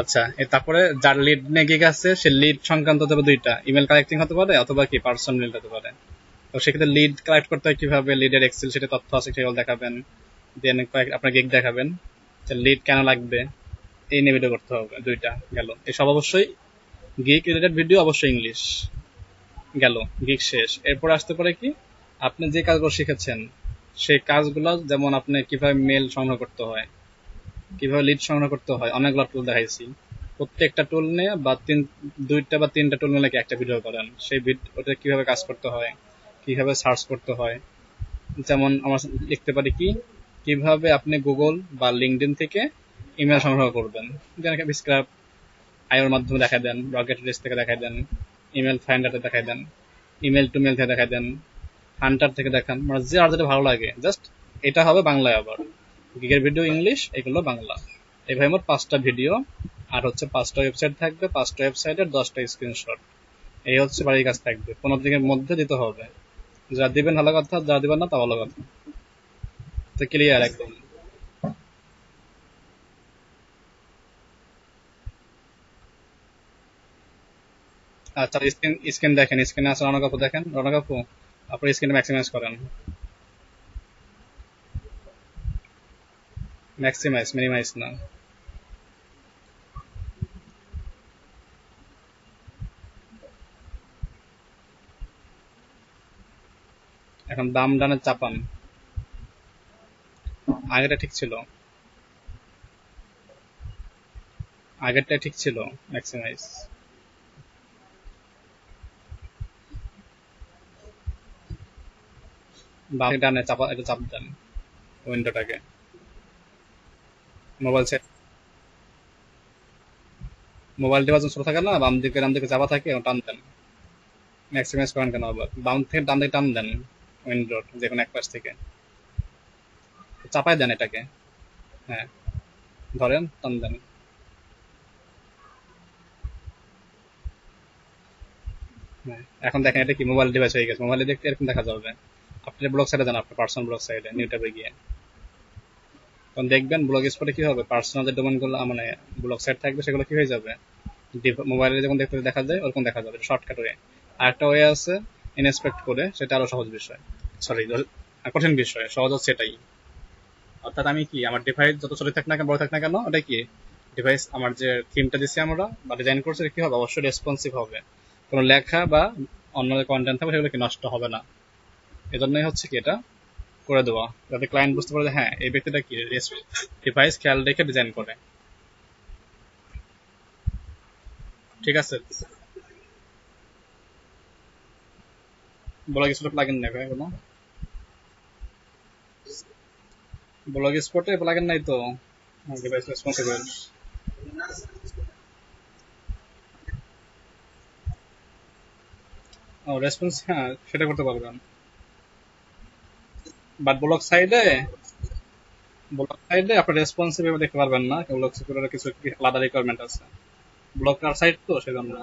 আচ্ছা তারপরে যার লিড নিয়ে গিগ আছে সে লিড সংক্রান্ত হতে পারে 2টা, ইমেল কালেক্টিং হতে পারে অথবা কি পার্সোনাল হতে পারে। তো সেক্ষেত্রে লিড কালেক্ট করতে হয় কিভাবে, লিডের এক্সেল সেটা তথ্য আছে সেগুলো দেখাবেন, দেন আপনার গিগ দেখাবেন, লিড কেন লাগবে এই নিয়ে ভিডিও করতে হবে। 2টা গেল, এসব অবশ্যই গিগ রিলেটেড ভিডিও, অবশ্যই ইংলিশ। গেল গিগ শেষ। এরপর আসতে পারে কি, আপনি যে কাজগুলো শিখেছেন সেই কাজগুলো, যেমন আপনি কিভাবে মেল সংগ্রহ করতে হয়, কিভাবে লিড সংগ্রহ করতে হয়, অনেকগুলো টুল দেখাইছি। প্রত্যেকটা টুল নিয়ে বা 2টা বা 3টা টুল মিলে একটা ভিডিও করেন, সেই ওটা কিভাবে কাজ করতে হয়, কিভাবে সার্চ করতে হয়। যেমন আমরা লিখতে পারি কি, কিভাবে আপনি গুগল বা লিঙ্কডইন থেকে ইমেল সংগ্রহ করবেন, যেন স্ক্রাব আইওর মাধ্যমে দেখা দেন, রকেট রেস থেকে দেখা দেন, ইমেল ফাইন্ডারে দেখা দেন, ইমেল টু মেল থেকে দেখা দেন, হান্টার থেকে দেখান, মানে যে আর যেটা ভালো লাগে। জাস্ট এটা হবে বাংলায়, আবার গিগের ভিডিও ইংলিশ, এগুলো বাংলা। এইভাবে মোট 5টা ভিডিও, আর হচ্ছে 5টা ওয়েবসাইট থাকবে, 5টা ওয়েবসাইটের 10টা স্ক্রিনশট। এই হচ্ছে বাড়ির কাজ থাকবে, 15 দিনের মধ্যে দিতে হবে। যা দিবেন ভালো কথা, যা দিবেন না তা ভালো কথা। তো ক্লিয়ার একদম। আচ্ছা স্ক্রিন স্ক্রিন দেখেন, স্ক্রিনে আছে রনক আপু, দেখেন রনক আপু, আপনার স্ক্রিনে ম্যাক্সিমাইজ করেন, ম্যাক্সিমাইজ মিনিমাইজ না। এখন দাম ডানে চাপান, আগেটা ঠিক ছিল, আগেরটা ঠিক ছিল, ম্যাক্সিমাইজ। বাম থেকে ডানে চাপা, এটা চাপ দেন উইন্ডোটাকে, মোবাইল সেট, মোবাইল ডিভাইস ছোট থাকে না, বাম দিকে ডান দিকে চাপা থাকে, টান দেন। ম্যাক্সিমাইজ করেন কেন আবার, বাম থেকে ডান দিকে টান দেন উইন্ডোর যে কোনো এক পাশ থেকে, চাপাই দেন এটাকে। হ্যাঁ, ধরেন, টান দেন। হ্যাঁ, এখন দেখেন এটা কি মোবাইল ডিভাইস হয়ে গেছে, মোবাইলে দেখতে এরকম দেখা যাবে। আপনি ব্লক সাইডে যান, আপনার পার্সোনাল ব্লক সাইডে নিউ ট্যাবে গিয়ে, তখন দেখবেন ব্লগ স্পটে কি হবে, পার্সোনাল যে ডোমেন গুলো মানে ব্লক সাইট থাকবে সেগুলো কি হয়ে যাবে, মোবাইলে যখন দেখতে দেখা যায় ওরকম দেখা যাবে, শর্টকাট ওয়ে। আর একটা ওয়ে আছে ইনস্পেক্ট করে, সেটা আরো সহজ বিষয়, সরি কঠিন বিষয়, সহজ হচ্ছে এটাই। অর্থাৎ আমি কি আমার ডিভাইস যত ছোট থাক না কেন বড় থাক না কেন, ওটা কি ডিভাইস আমার যে থিমটা দিচ্ছি আমরা বা ডিজাইন করছি কি হবে, অবশ্যই রেসপন্সিভ হবে, কোনো লেখা বা অন্য যে কন্টেন্ট থাকবে সেগুলো কি নষ্ট হবে না। এজন্যই হচ্ছে কি এটা করে দেওয়া, যাতে ক্লায়েন্ট বুঝতে পারে যে হ্যাঁ এই ব্যক্তিটা কি ডিভাইস খেয়াল রেখে ডিজাইন করে। ঠিক আছে, ব্লগ স্পটে প্লাগইন নেবে কোনো, ব্লগ স্পটে প্লাগইন নাই তো, ডিভাইস রেসপন্সিবল। ও রেসপন্স, হ্যাঁ সেটা করতে পারবেন, বাট ব্লগ সাইডে আপনি রেসপন্সিভ দেখতে পারবেন না, ব্লগ সিকিউরিটির কিছু আলাদা রিকোয়ারমেন্ট আছে, ব্লকার সাইড তো সেজন্য।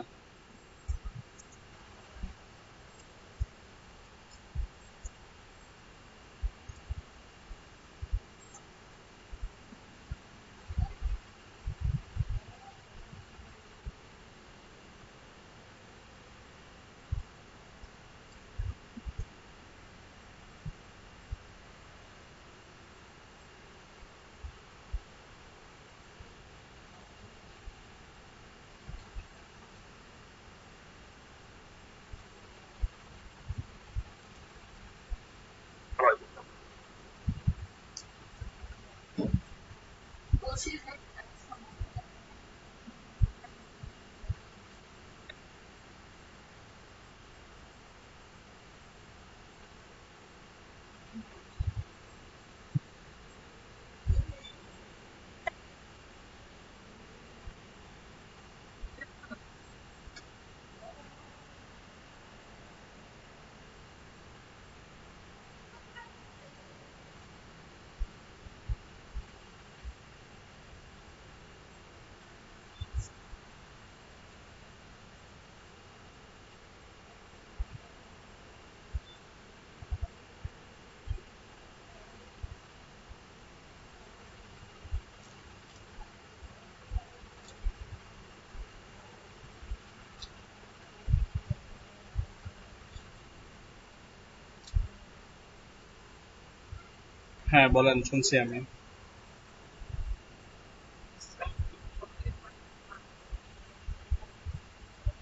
হ্যাঁ বলেন, শুনছি আমি।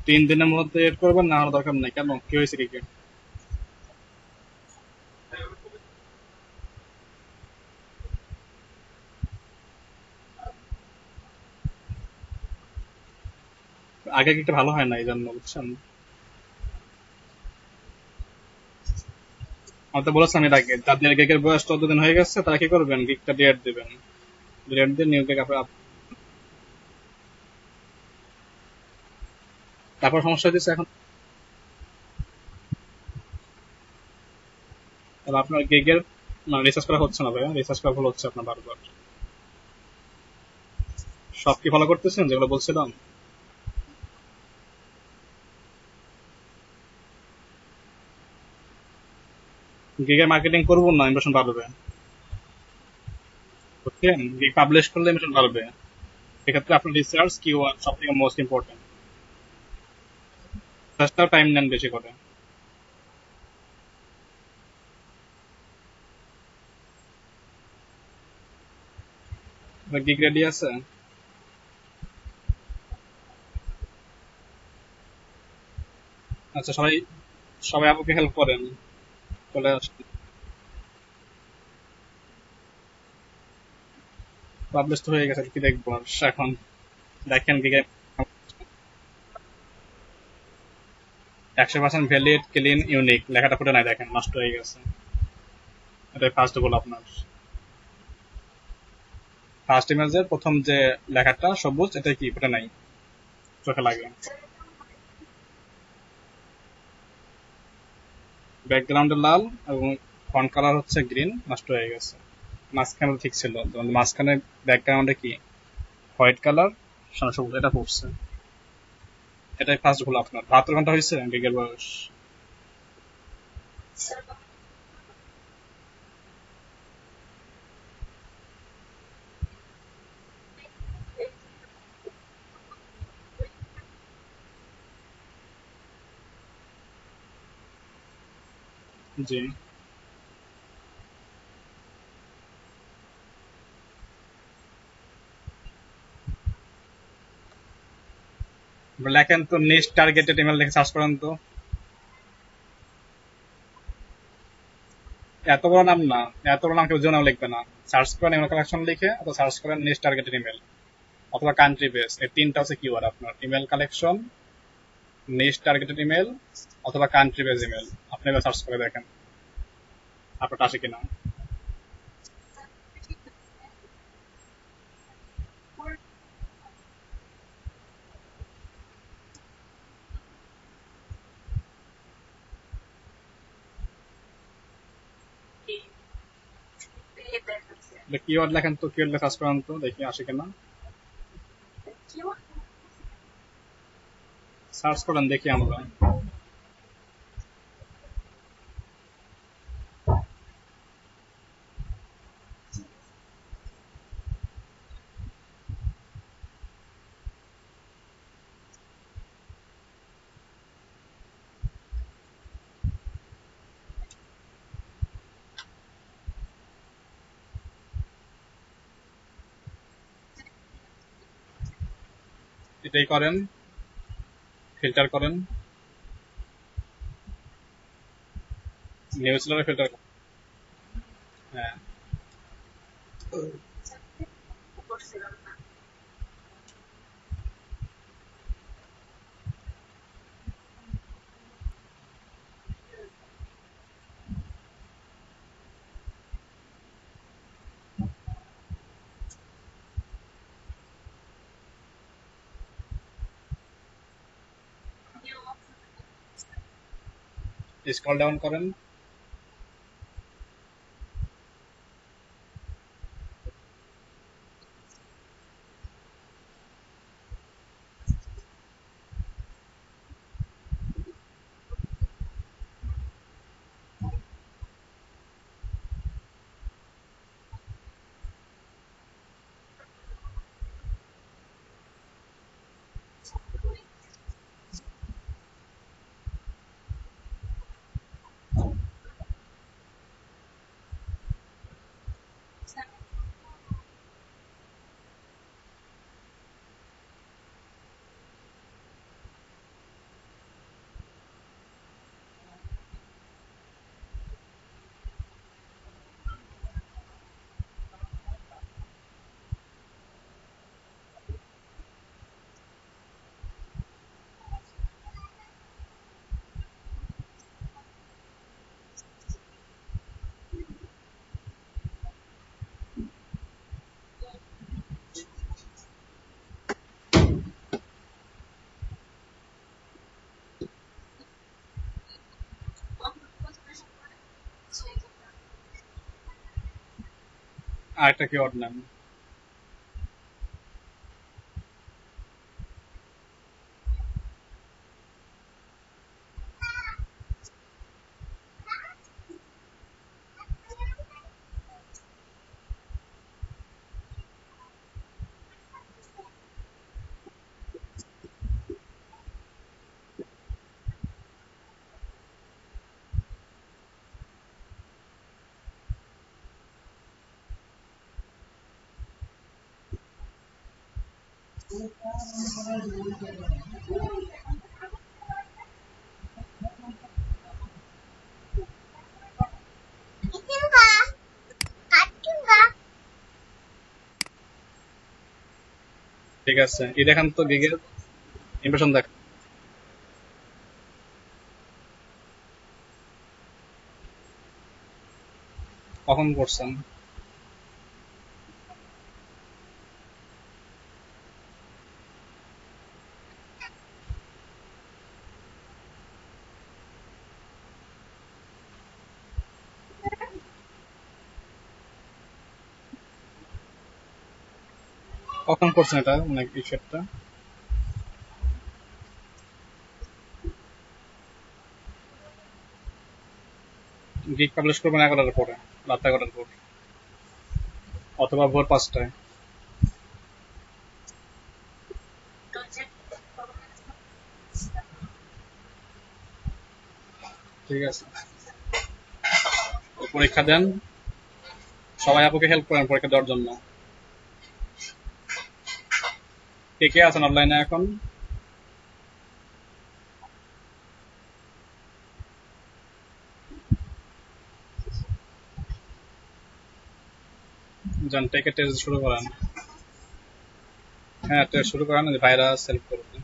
3 দিনের মধ্যে এড করবেন, না হওয়ার দরকার নাই, কেন কি হয়েছে কি? আগে কি একটা ভালো হয় না এই জন্য, বুঝছেন। আমি তো বলেছিলাম এর আগে, যাদের গেগের বয়স 14 দিন হয়ে গেছে তারা কি করবেন, গিগটা ডিলেট দিবেন, ডিলেট দিয়ে নিউ গেগ আপনার, তারপর সমস্যা হচ্ছে এখন, তাহলে আপনার গেগের মানে রিসার্চ করা হচ্ছে না ভাইয়া, রিসার্চ করা ভুল হচ্ছে আপনার বারবার। সব কি ফলো করতেছেন যেগুলো বলছিলাম? গিগের মার্কেটিং করবো না, ইমপ্রেশন বাড়বে, বুঝছেন, গিগ পাবলিশ করলে ইমপ্রেশন বাড়বে। এক্ষেত্রে আপনার রিসার্চ কিওয়ার্ড সব থেকে মোস্ট ইম্পর্টেন্ট, রিসার্চটাও টাইম নেন বেশি করে। গিগ রেডি আছে? আচ্ছা, সবাই সবাই আপুকে হেল্প করেন, চলে আসেন। পাবলিশ তো হয়ে গেছে, কি দেখবো আর এখন, দেখেন গিগে 100% ভ্যালিড ক্লিন ইউনিক লেখাটা ফুটে নাই, দেখেন নষ্ট হয়ে গেছে। এটাই ফার্স্ট গোল আপনার। ফার্স্ট ইমেজের প্রথম যে লেখাটা সবুজ, এটা কি এটা নাই, চোখে লাগে। ব্যাকগ্রাউন্ডে লাল এবং ফন্ট কালার হচ্ছে গ্রিন, নষ্ট হয়ে গেছে। মাঝখানে ঠিক ছিল, যেমন মাঝখানে ব্যাকগ্রাউন্ডে কি হোয়াইট কালার, সবুজ, এটা পড়ছে। এটাই ফার্স্ট ভুল আপনার। 72 ঘন্টা হয়েছে গিগের বয়স। জি, লেখেন তো নেক্সট টার্গেটেড ইমেল লিখে সার্চ করেন তো। এত বড় নাম না, এত বড় নাম কেউ জীবনেও লিখবে না। সার্চ করেন ইমেল কালেকশন লিখে, অথবা সার্চ করেন নেক্সট টার্গেটেড ইমেল, অথবা কান্ট্রি বেস। এই তিনটা হচ্ছে কিওয়ার্ড আপনার। Email collection, next targeted email, অথবা কান্ট্রি বেস ইমেল। আপনি এবার সার্চ করে দেখেন আপনারটা আসে কিনা। কিওয়ার্ড লেখেন তো, কিওয়ার্ড সার্চ করেন তো, দেখি আসে কিনা। সার্চ করেন দেখি আমরা। এটাই করেন, ফিল্টার করেন, নিউজ ফিল্টার করেন। হ্যাঁ, স্ক্রল ডাউন করেন। আর একটা কিওয়ার্ড নেন। ঠিক আছে, এই দেখেন তো গিগের ইমপ্রেশন দেখ। কখন করছেন? কখন করছেন এটা, মানে এই সেটটা? গিগ পাবলিশ করবেন 11টার পরে, রাত 11টার পর, অথবা ভোর 5টায়। ঠিক আছে, পরীক্ষা দেন, সবাই আপুকে হেল্প করেন পরীক্ষা দেওয়ার জন্য। কে কে আছেন অনলাইনে এখন? যান টেকে টেস্ট শুরু করেন। হ্যাঁ টেস্ট শুরু করেন, ভাইরাস হেল্প করবে।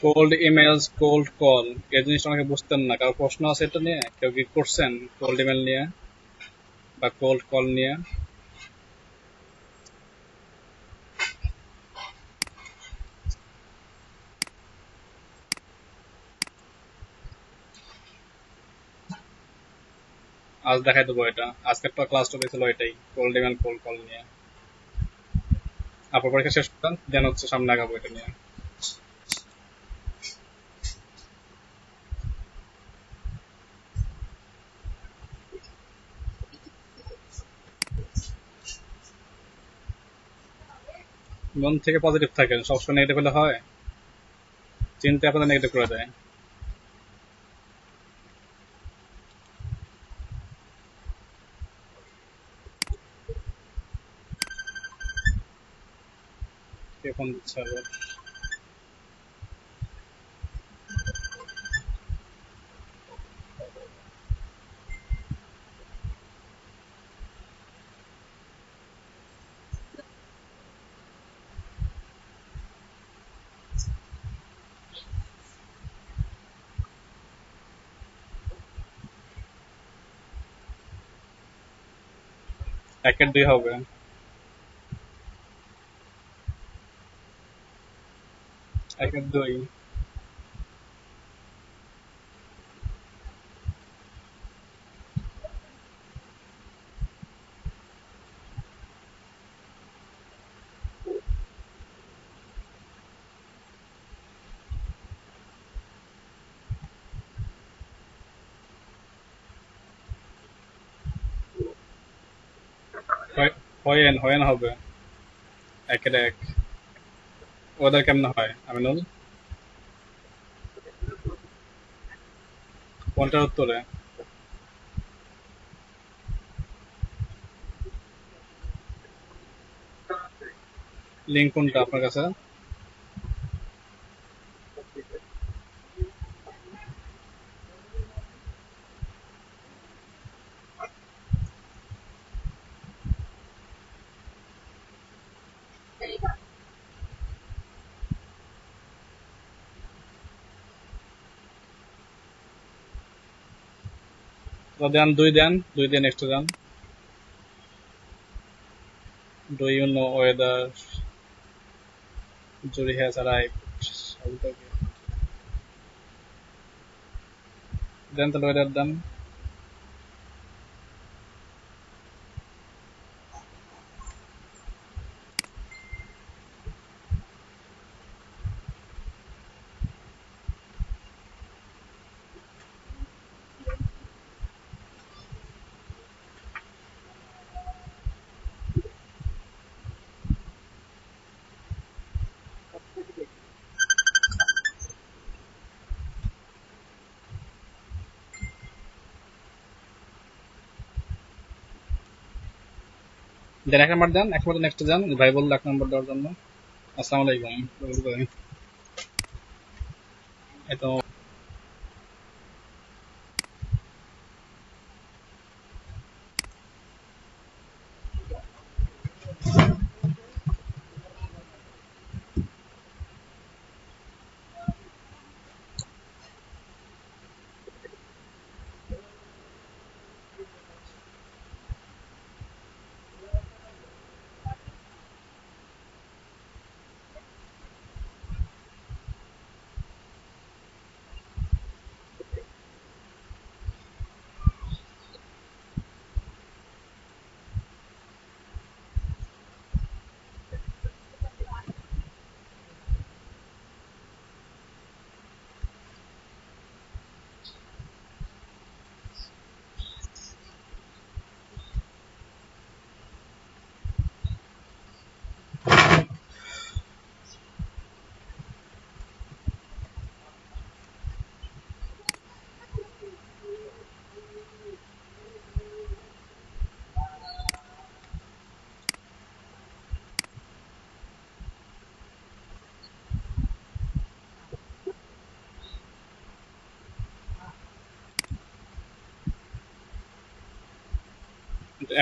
কোল্ড ইমেলস, কোল্ড কল, এই জিনিসটা অনেকে বুঝতেন না। কারো প্রশ্ন আছে এটা নিয়ে? কেউ কি করছেন কোল্ড ইমেল নিয়ে বা কোল্ড কল নিয়ে? আজ দেখাই দেবো এটা, আজকের তো ক্লাস টপিক ছিল এটাই, কোল্ড ইমেল কোল্ড কল নিয়ে। আপনার পরীক্ষা শেষ করেন, দেন হচ্ছে সামনে আগাবো এটা নিয়ে। মন থেকে পজিটিভ থাকেন, সবসময় নেগেটিভ হলে হয়? চিন্তা আপনাদের নেগেটিভ করে দেয়। কে ফোন দিচ্ছে আবার? একের দুই হবে। একের দুই। হয়েন হয়েন হবে। একের এক। ওদের কেমন হয় আমিনুল? কোনটার উত্তরে? লিঙ্ক কোনটা আপনার কাছে? তো দেন দুই, দেন দুই দিয়ে নেক্সট দেন। Do you know whether jury has arrived? দেন তাহলে ওয়েদার দেন। দেন 1 নাম্বার দেন, 1 নাম্বার নেক্সট যান, ভাই বললো 1 নাম্বার দেওয়ার জন্য। আসসালামু আলাইকুম। এই তো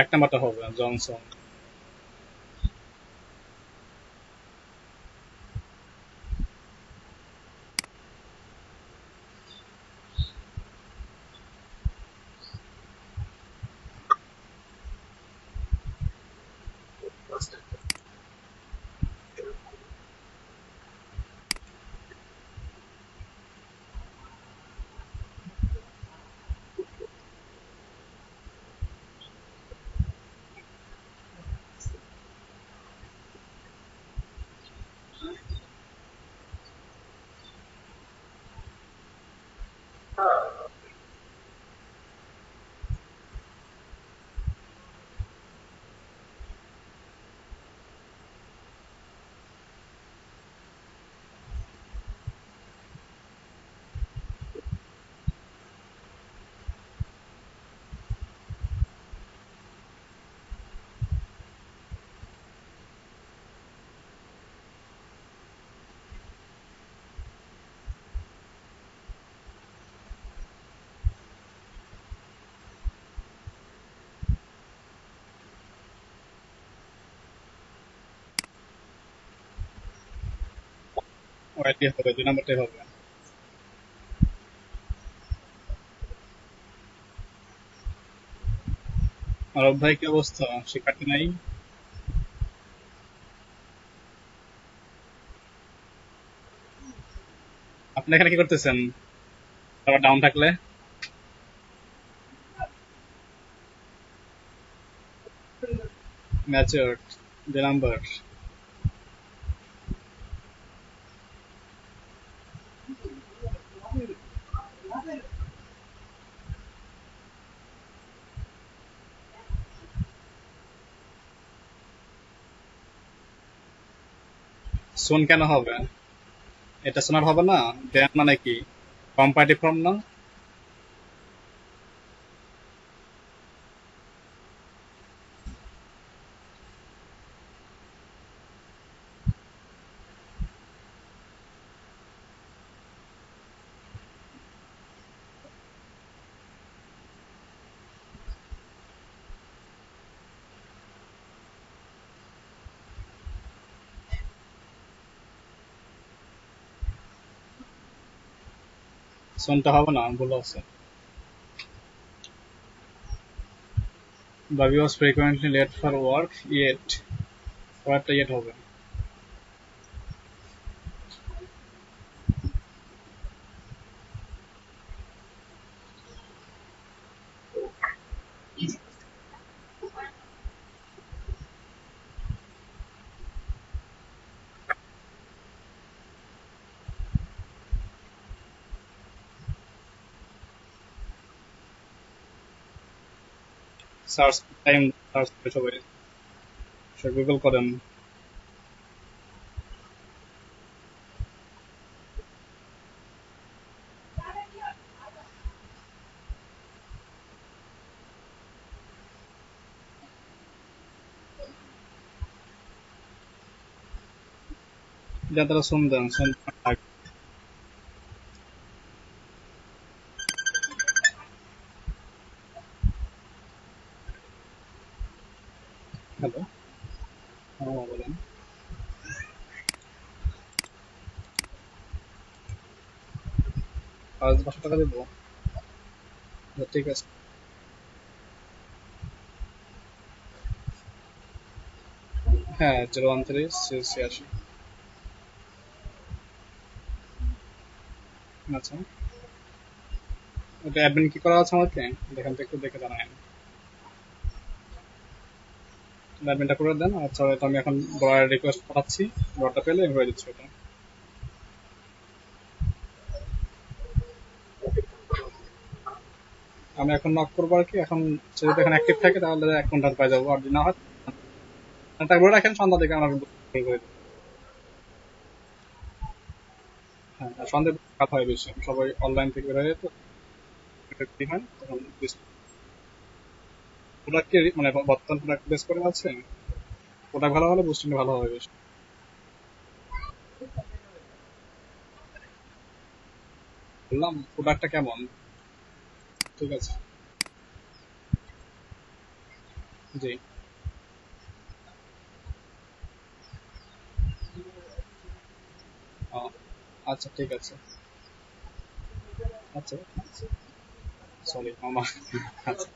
এক নাম্বারটা হবে জনসন। ওইটাই হবে, 2 নাম্বারটাই হবে। আরব ভাই কি অবস্থা, শিক্ষার্থী নাই? আপনি এখানে কি করতেছেন আবার ডাউন থাকলে? Mature, 2 number. সোন কেন হবে? এটা সোনার হবে না? দেন মানে কি, কম্পারেটিভ ফর্ম না? সোনটা হবে না, ভুল আছে। Bobby was frequently late for work, yet পরেরটা yet হবে। সার্চ টাইম, সার্চ করে সবাই, সে গুগল করেন। যা তারা শুনতেন শুন। হ্যালো, হ্যাঁ বলেন। আজ 500 টাকা দেবো? ঠিক আছে। হ্যাঁ, 013 86। আচ্ছা, ওটা অ্যাডমিন কি করা আছে আমাকে দেখেন তো, একটু দেখে জানাবেন। অ্যাডমিনটা করে দেন। আচ্ছা, তো আমি এখন বড় রিকোয়েস্ট পাঠাচ্ছি, বড়টা পেলে হয়ে যাচ্ছে ওটা। আমি এখন নক করবো আর কি, এখন সে যদি এখন অ্যাক্টিভ থাকে তাহলে 1 ঘন্টা পাই যাবো, আর যদি না হয় তাই বলে রাখেন, সন্ধ্যা থেকে আমার করে দেবো। হ্যাঁ, আর সন্ধ্যা কথা হয় বেশি, সবাই অনলাইন থেকে বের হয়ে, তো এটা কি হয় তখন প্রোডাক্ট কি মানে বর্তমান প্রোডাক্ট বেস করে আছে, প্রোডাক্ট ভালো হলে বুস্টিং ভালো হবে বেশি। বললাম প্রোডাক্টটা কেমন। ঠিক আছে। জি। ও, আচ্ছা ঠিক আছে। আচ্ছা, সরি মামা। আচ্ছা।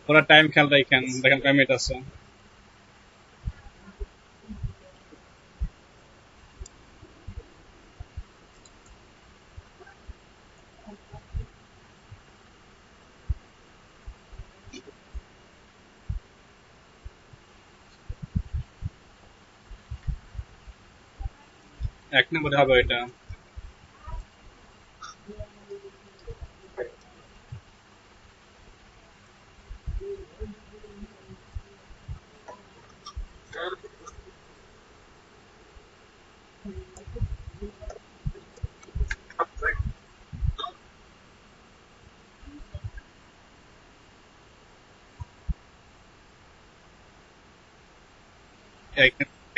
ওরা টাইম খেয়াল রাখেন, দেখেন কয় মিনিট আছে। 1 নম্বরে হবে ওইটা।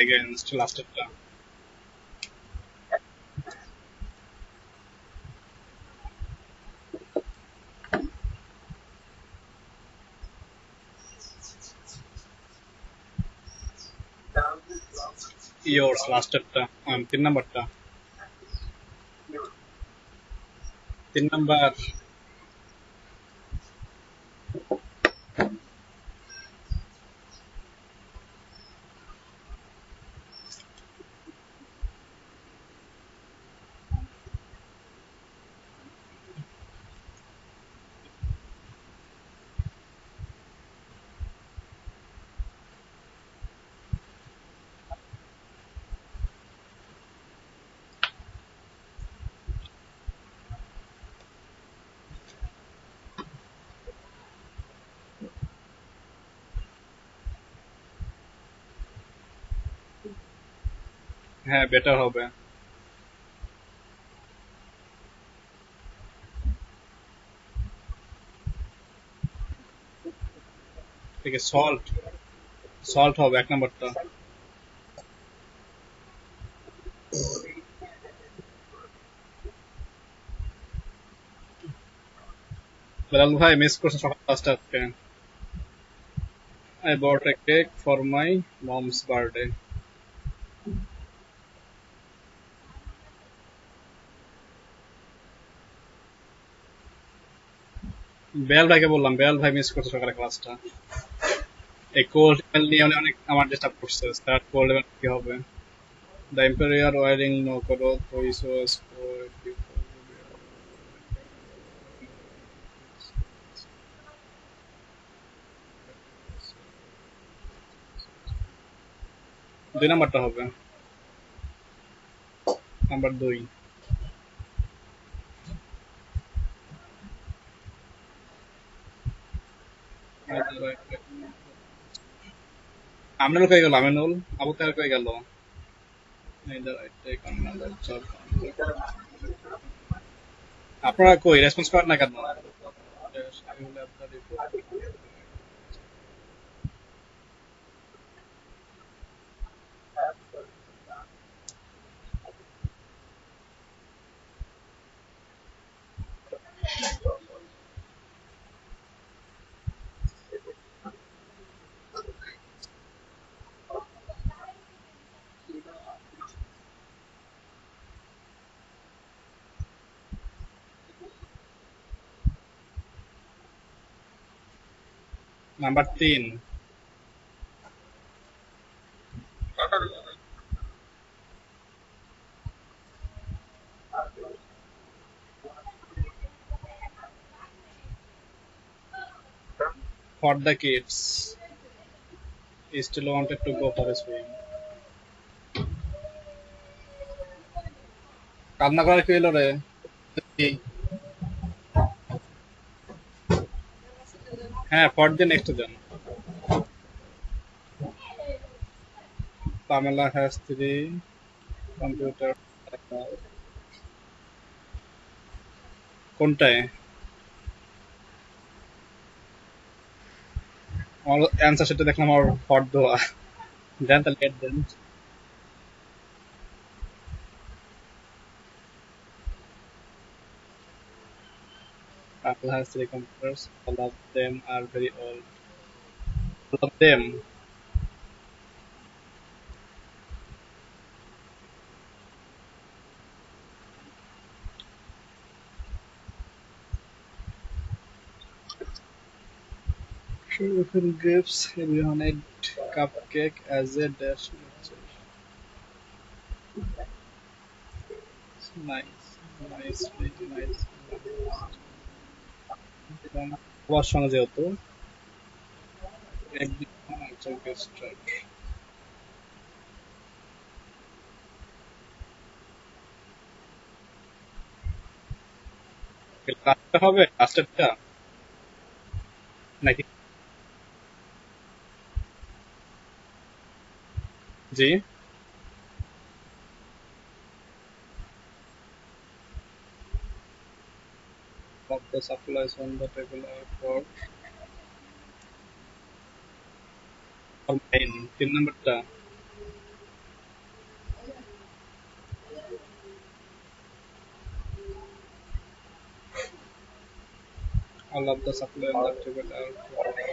এগেইনস্ট লাস্টেরটা। ইয়োর্স লাস্টেরটা, 3 নম্বরটা। 3 নম্বর। হ্যাঁ, বেটার হবে। ঠিক আছে, সল্ট। সল্ট হবে 1 নম্বরটা। বেলাল ভাই মিস করছে সকাল 5টা আজকে। I bought a cake for my mom's birthday. Belal ভাইকে বললাম, বেলাল ভাই মিস করছে সকালে ক্লাসটা। এই কোল্ড লেভেল নিয়ে উনি অনেক আমার ডিস্টার্ব করছে, স্যার কোল্ড লেভেল কি হবে। দ্য এম্পেরিয়ার ওয়ারিং নো করো তো ইস ওয়াজ ফর 2 নম্বরটা হবে। নাম্বার 2। আমিনুল কই গেল? আমিনুল আবু তাহের কই গেল? আপনারা কই রেসপন্স করেন না কেন? Number 3। For the kids, he still wanted to go for a swim. কান্না করার কি হলো রে? কি? হ্যাঁ, for the next John. Pamela has 3 computer। কোনটায়? আমার অ্যান্সার সেটা দেখলাম আমার হট দেওয়া। দেন তাহলে get then. Pamela has 3 computers. All of them are very old. All of them. Who gives everyone a cupcake as a dash lecture? Nice, nice, very nice. সবার সঙ্গে যেহেতু একদিন স্টার্ট লাস্টটা হবে, লাস্টেরটা নাকি? জি। Of the supplies on the table are for mine। 3 নম্বরটা। All of the supply on the table are for the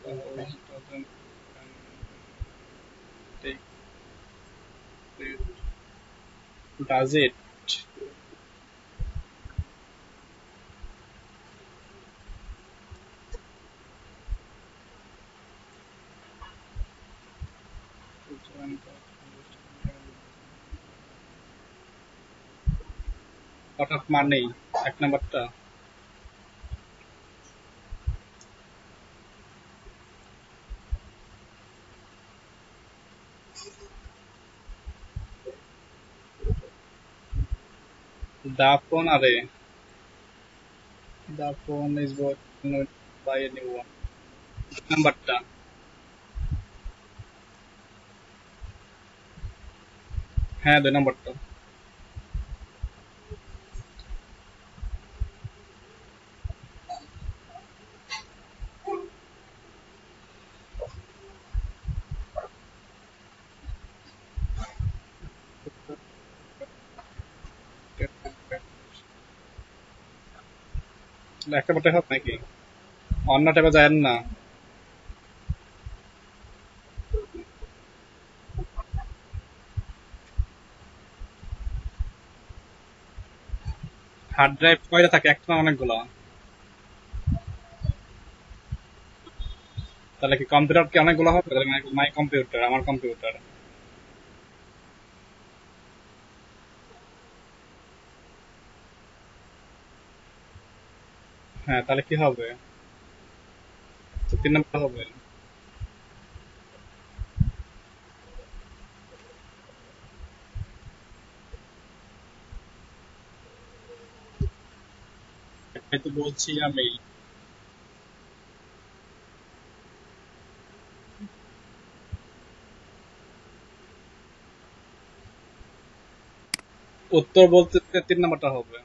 host doesn't take it. Does it? হঠাৎ মানেই 1 নম্বরটা। দাফন আরে The phone is working, buy a new one. নাম্বারটা হ্যাঁ 2 নম্বরটা একটা বটে হবে নাকি অন্য টাইপে যায় না হার্ড ড্রাইভ কয়টা থাকে একটা না অনেকগুলো তাহলে কি কম্পিউটার কি অনেকগুলো হবে মাই কম্পিউটার আমার কম্পিউটার হ্যাঁ তাহলে কি হবে তো 3 নম্বর হবে এটাই তো বলছি আমি উত্তর বলতে 3 নম্বরটা হবে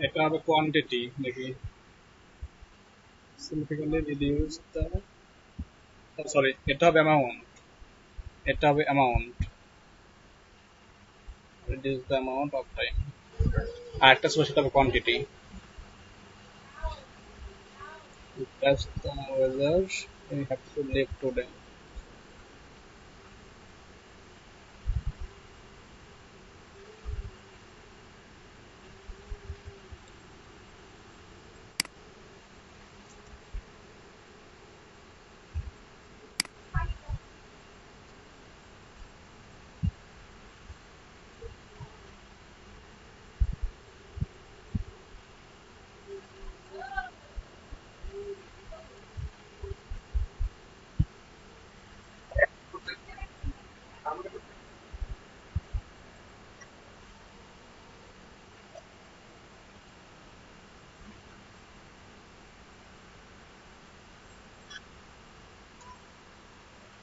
এটা হবে কোয়ান্টিটি দেখি significantly reduce the সরি এটা হবে অ্যামাউন্ট এটা হবে amount reduce the amount of time আর একটা ছিল সেটা হবে quantity that's the weather we have to live today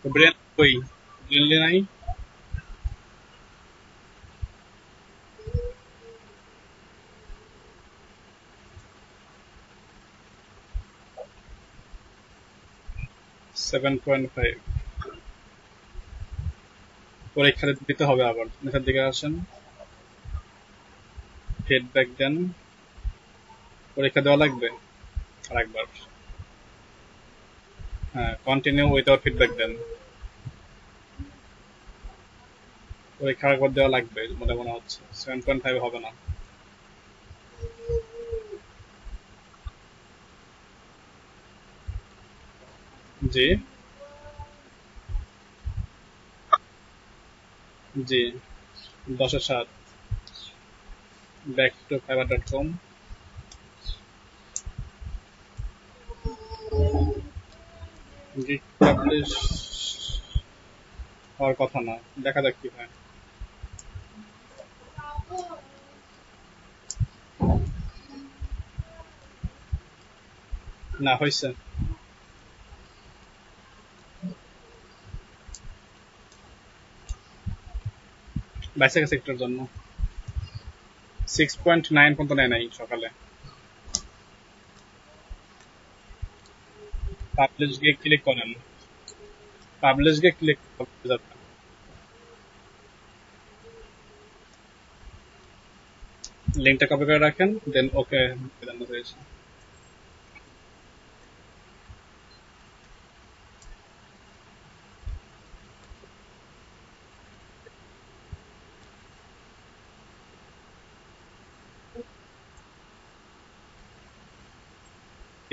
তো ব্রেন কই ব্রেনলি নাই 7.5 পরীক্ষা দিতে হবে আবার নিচের দিকে আসেন ফিডব্যাক দেন পরীক্ষা দেওয়া লাগবে আরেকবার হ্যাঁ কন্টিনিউ উইথ আওয়ার ফিডব্যাক দেন পরীক্ষা আরেকবার দেওয়া লাগবে মনে মনে হচ্ছে 7.5 হবে না জি জি 10-7 back to fiverr.com gig publish হওয়ার কথা না দেখা যাক কি হয় না হয়েছে বাইসে গেছে একটার জন্য 6.9 পর্যন্ত নেয় নাই সকালে পাবলিশ গিয়ে ক্লিক করেন পাবলিশ গিয়ে ক্লিক করতে যাবে লিঙ্কটা কপি করে রাখেন দেন ওকে হয়েছে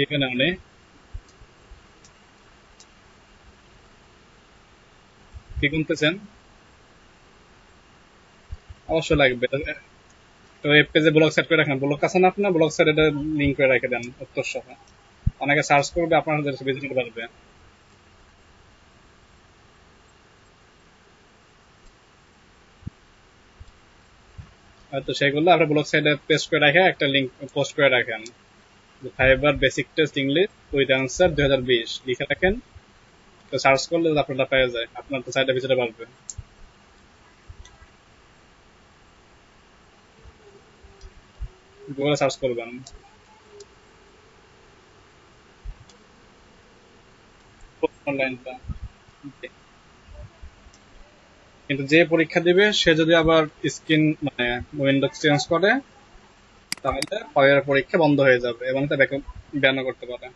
এখানে উনি কি কিনতেছেন অবশ্যই লাগবে তো ওয়েব পেজে ব্লগ সেট করে রাখেন ব্লগ আছে না আপনার ব্লগ সেট এটা লিঙ্ক করে রেখে দেন উত্তর সহ অনেকে সার্চ করবে আপনার ভিজিট পারবে হয়তো সেগুলো আপনার ব্লগ সাইটে পেস্ট করে রাখে একটা লিঙ্ক পোস্ট করে রাখেন, fibre basic test English with answer 2020 লিখে রাখেন। তো সার্চ করলে আপনারটা পেয়ে যায়, আপনার তো সাইটে ভিতরে পারবে। গুগলে সার্চ করবেন। অনলাইনটা কিন্তু যে পরীক্ষা দিবে সে যদি আবার স্ক্রিন মানে উইন্ডো চেঞ্জ করে তাহলে পরের পরীক্ষা বন্ধ হয়ে যাবে এবং তা ব্যানও করতে পারে।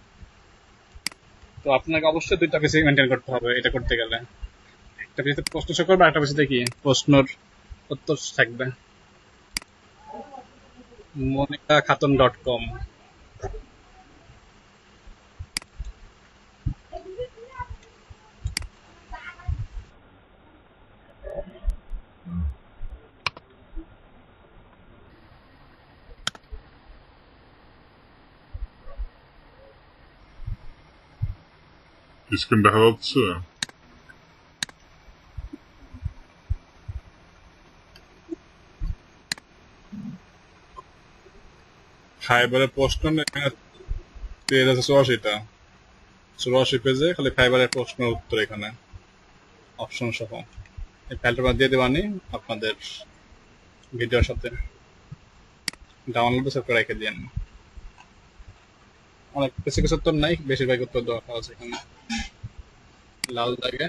তো আপনাকে অবশ্যই দুইটা পিসি মেনটেন করতে হবে এটা করতে গেলে। একটা পিসিতে প্রশ্ন শো করবে, একটা পিসিতে কি প্রশ্নর উত্তর থাকবে। monikakhatun.com। স্ক্রিন দেখা যাচ্ছে? ফাইবারের প্রশ্ন এখানে পেজ আছে 84টা, 84 পেজে খালি ফাইবারের প্রশ্নের উত্তর এখানে অপশন সহ। এই ফাইলটা দিয়ে দেবানি আপনাদের ভিডিওর সাথে, ডাউনলোড সেভ করে রেখে দিন। অনেক কিছু কিছু উত্তর নাই, বেশিরভাগ উত্তর দেওয়া আছে এখানে লাল দাগে।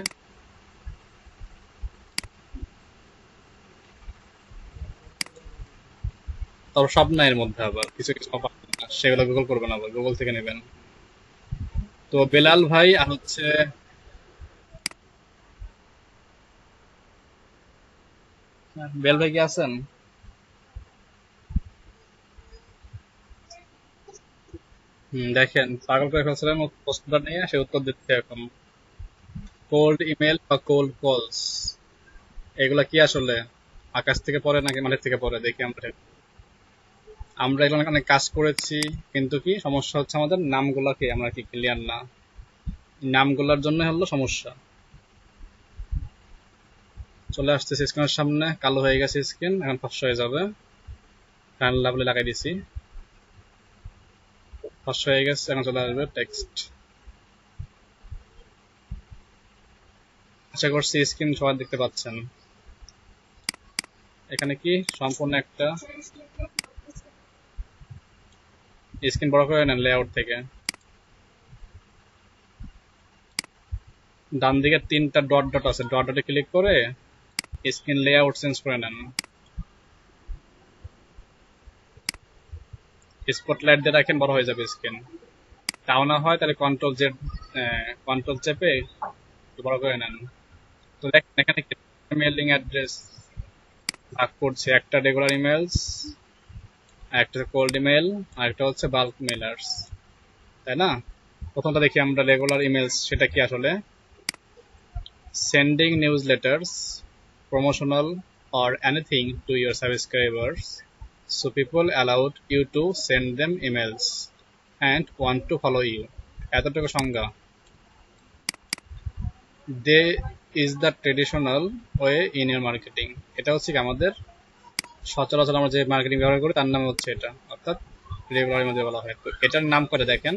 তারপর সব নাই এর মধ্যে, আবার কিছু কিছু সেগুলো গুগল করবেন, আবার গুগল থেকে নেবেন। তো বেলাল ভাই আর হচ্ছে বেল ভাই কি আছেন? দেখেন পাগল করে ফেলছিলাম প্রশ্নটা নিয়ে, সে উত্তর দিচ্ছে এখন। কোল্ড ইমেল বা কোল্ড কলস এগুলা কি আসলে আকাশ থেকে পড়ে নাকি মাটির থেকে পড়ে? দেখি আমরা আমরা এগুলো অনেক কাজ করেছি, কিন্তু কি সমস্যা হচ্ছে আমাদের নামগুলাকে আমরা কি ক্লিয়ার না, নামগুলার জন্য হলো সমস্যা। চলে আসতেছে স্ক্রিনের সামনে, কালো হয়ে গেছে স্ক্রিন, এখন ফর্সা হয়ে যাবে। ফ্যান লাভলি লাগাই দিছি, ফর্সা হয়ে গেছে, এখন চলে আসবে টেক্সট। আশা করছি স্ক্রিন সবাই দেখতে পাচ্ছেন। এখানে কি সম্পূর্ণ একটা স্ক্রিন বড় করে নেন লেআউট থেকে। ডান দিকে 3টা ডট ডট আছে, ডট ডটে ক্লিক করে স্ক্রিন লেআউট চেঞ্জ করে নেন। স্পটলাইট দিয়ে রাখেন, বড় হয়ে যাবে স্ক্রিন। তাও না হয় তাহলে কন্ট্রোল চেপে বড় করে নেন। তো দেখেন এখানে মেইলিং অ্যাড্রেস ভাগ করছে, একটা রেগুলার ইমেলস, একটা কোল্ড ইমেল, আর একটা হচ্ছে বাল্ক মেইলার্স, তাই না? প্রথমটা দেখি আমরা রেগুলার ইমেলস, সেটা কি আসলে sending newsletters, promotional or anything to your subscribers, so people allowed you to send them emails and want to follow you. এতটুকু সংজ্ঞা। they is the traditional way in your marketing। এটা হচ্ছে কি আমাদের সচরাচর আমরা যে মার্কেটিং ব্যবহার করি তার নাম হচ্ছে এটা, অর্থাৎ রেগুলার ইমেল বলা হয়। তো এটার নাম করে দেখেন,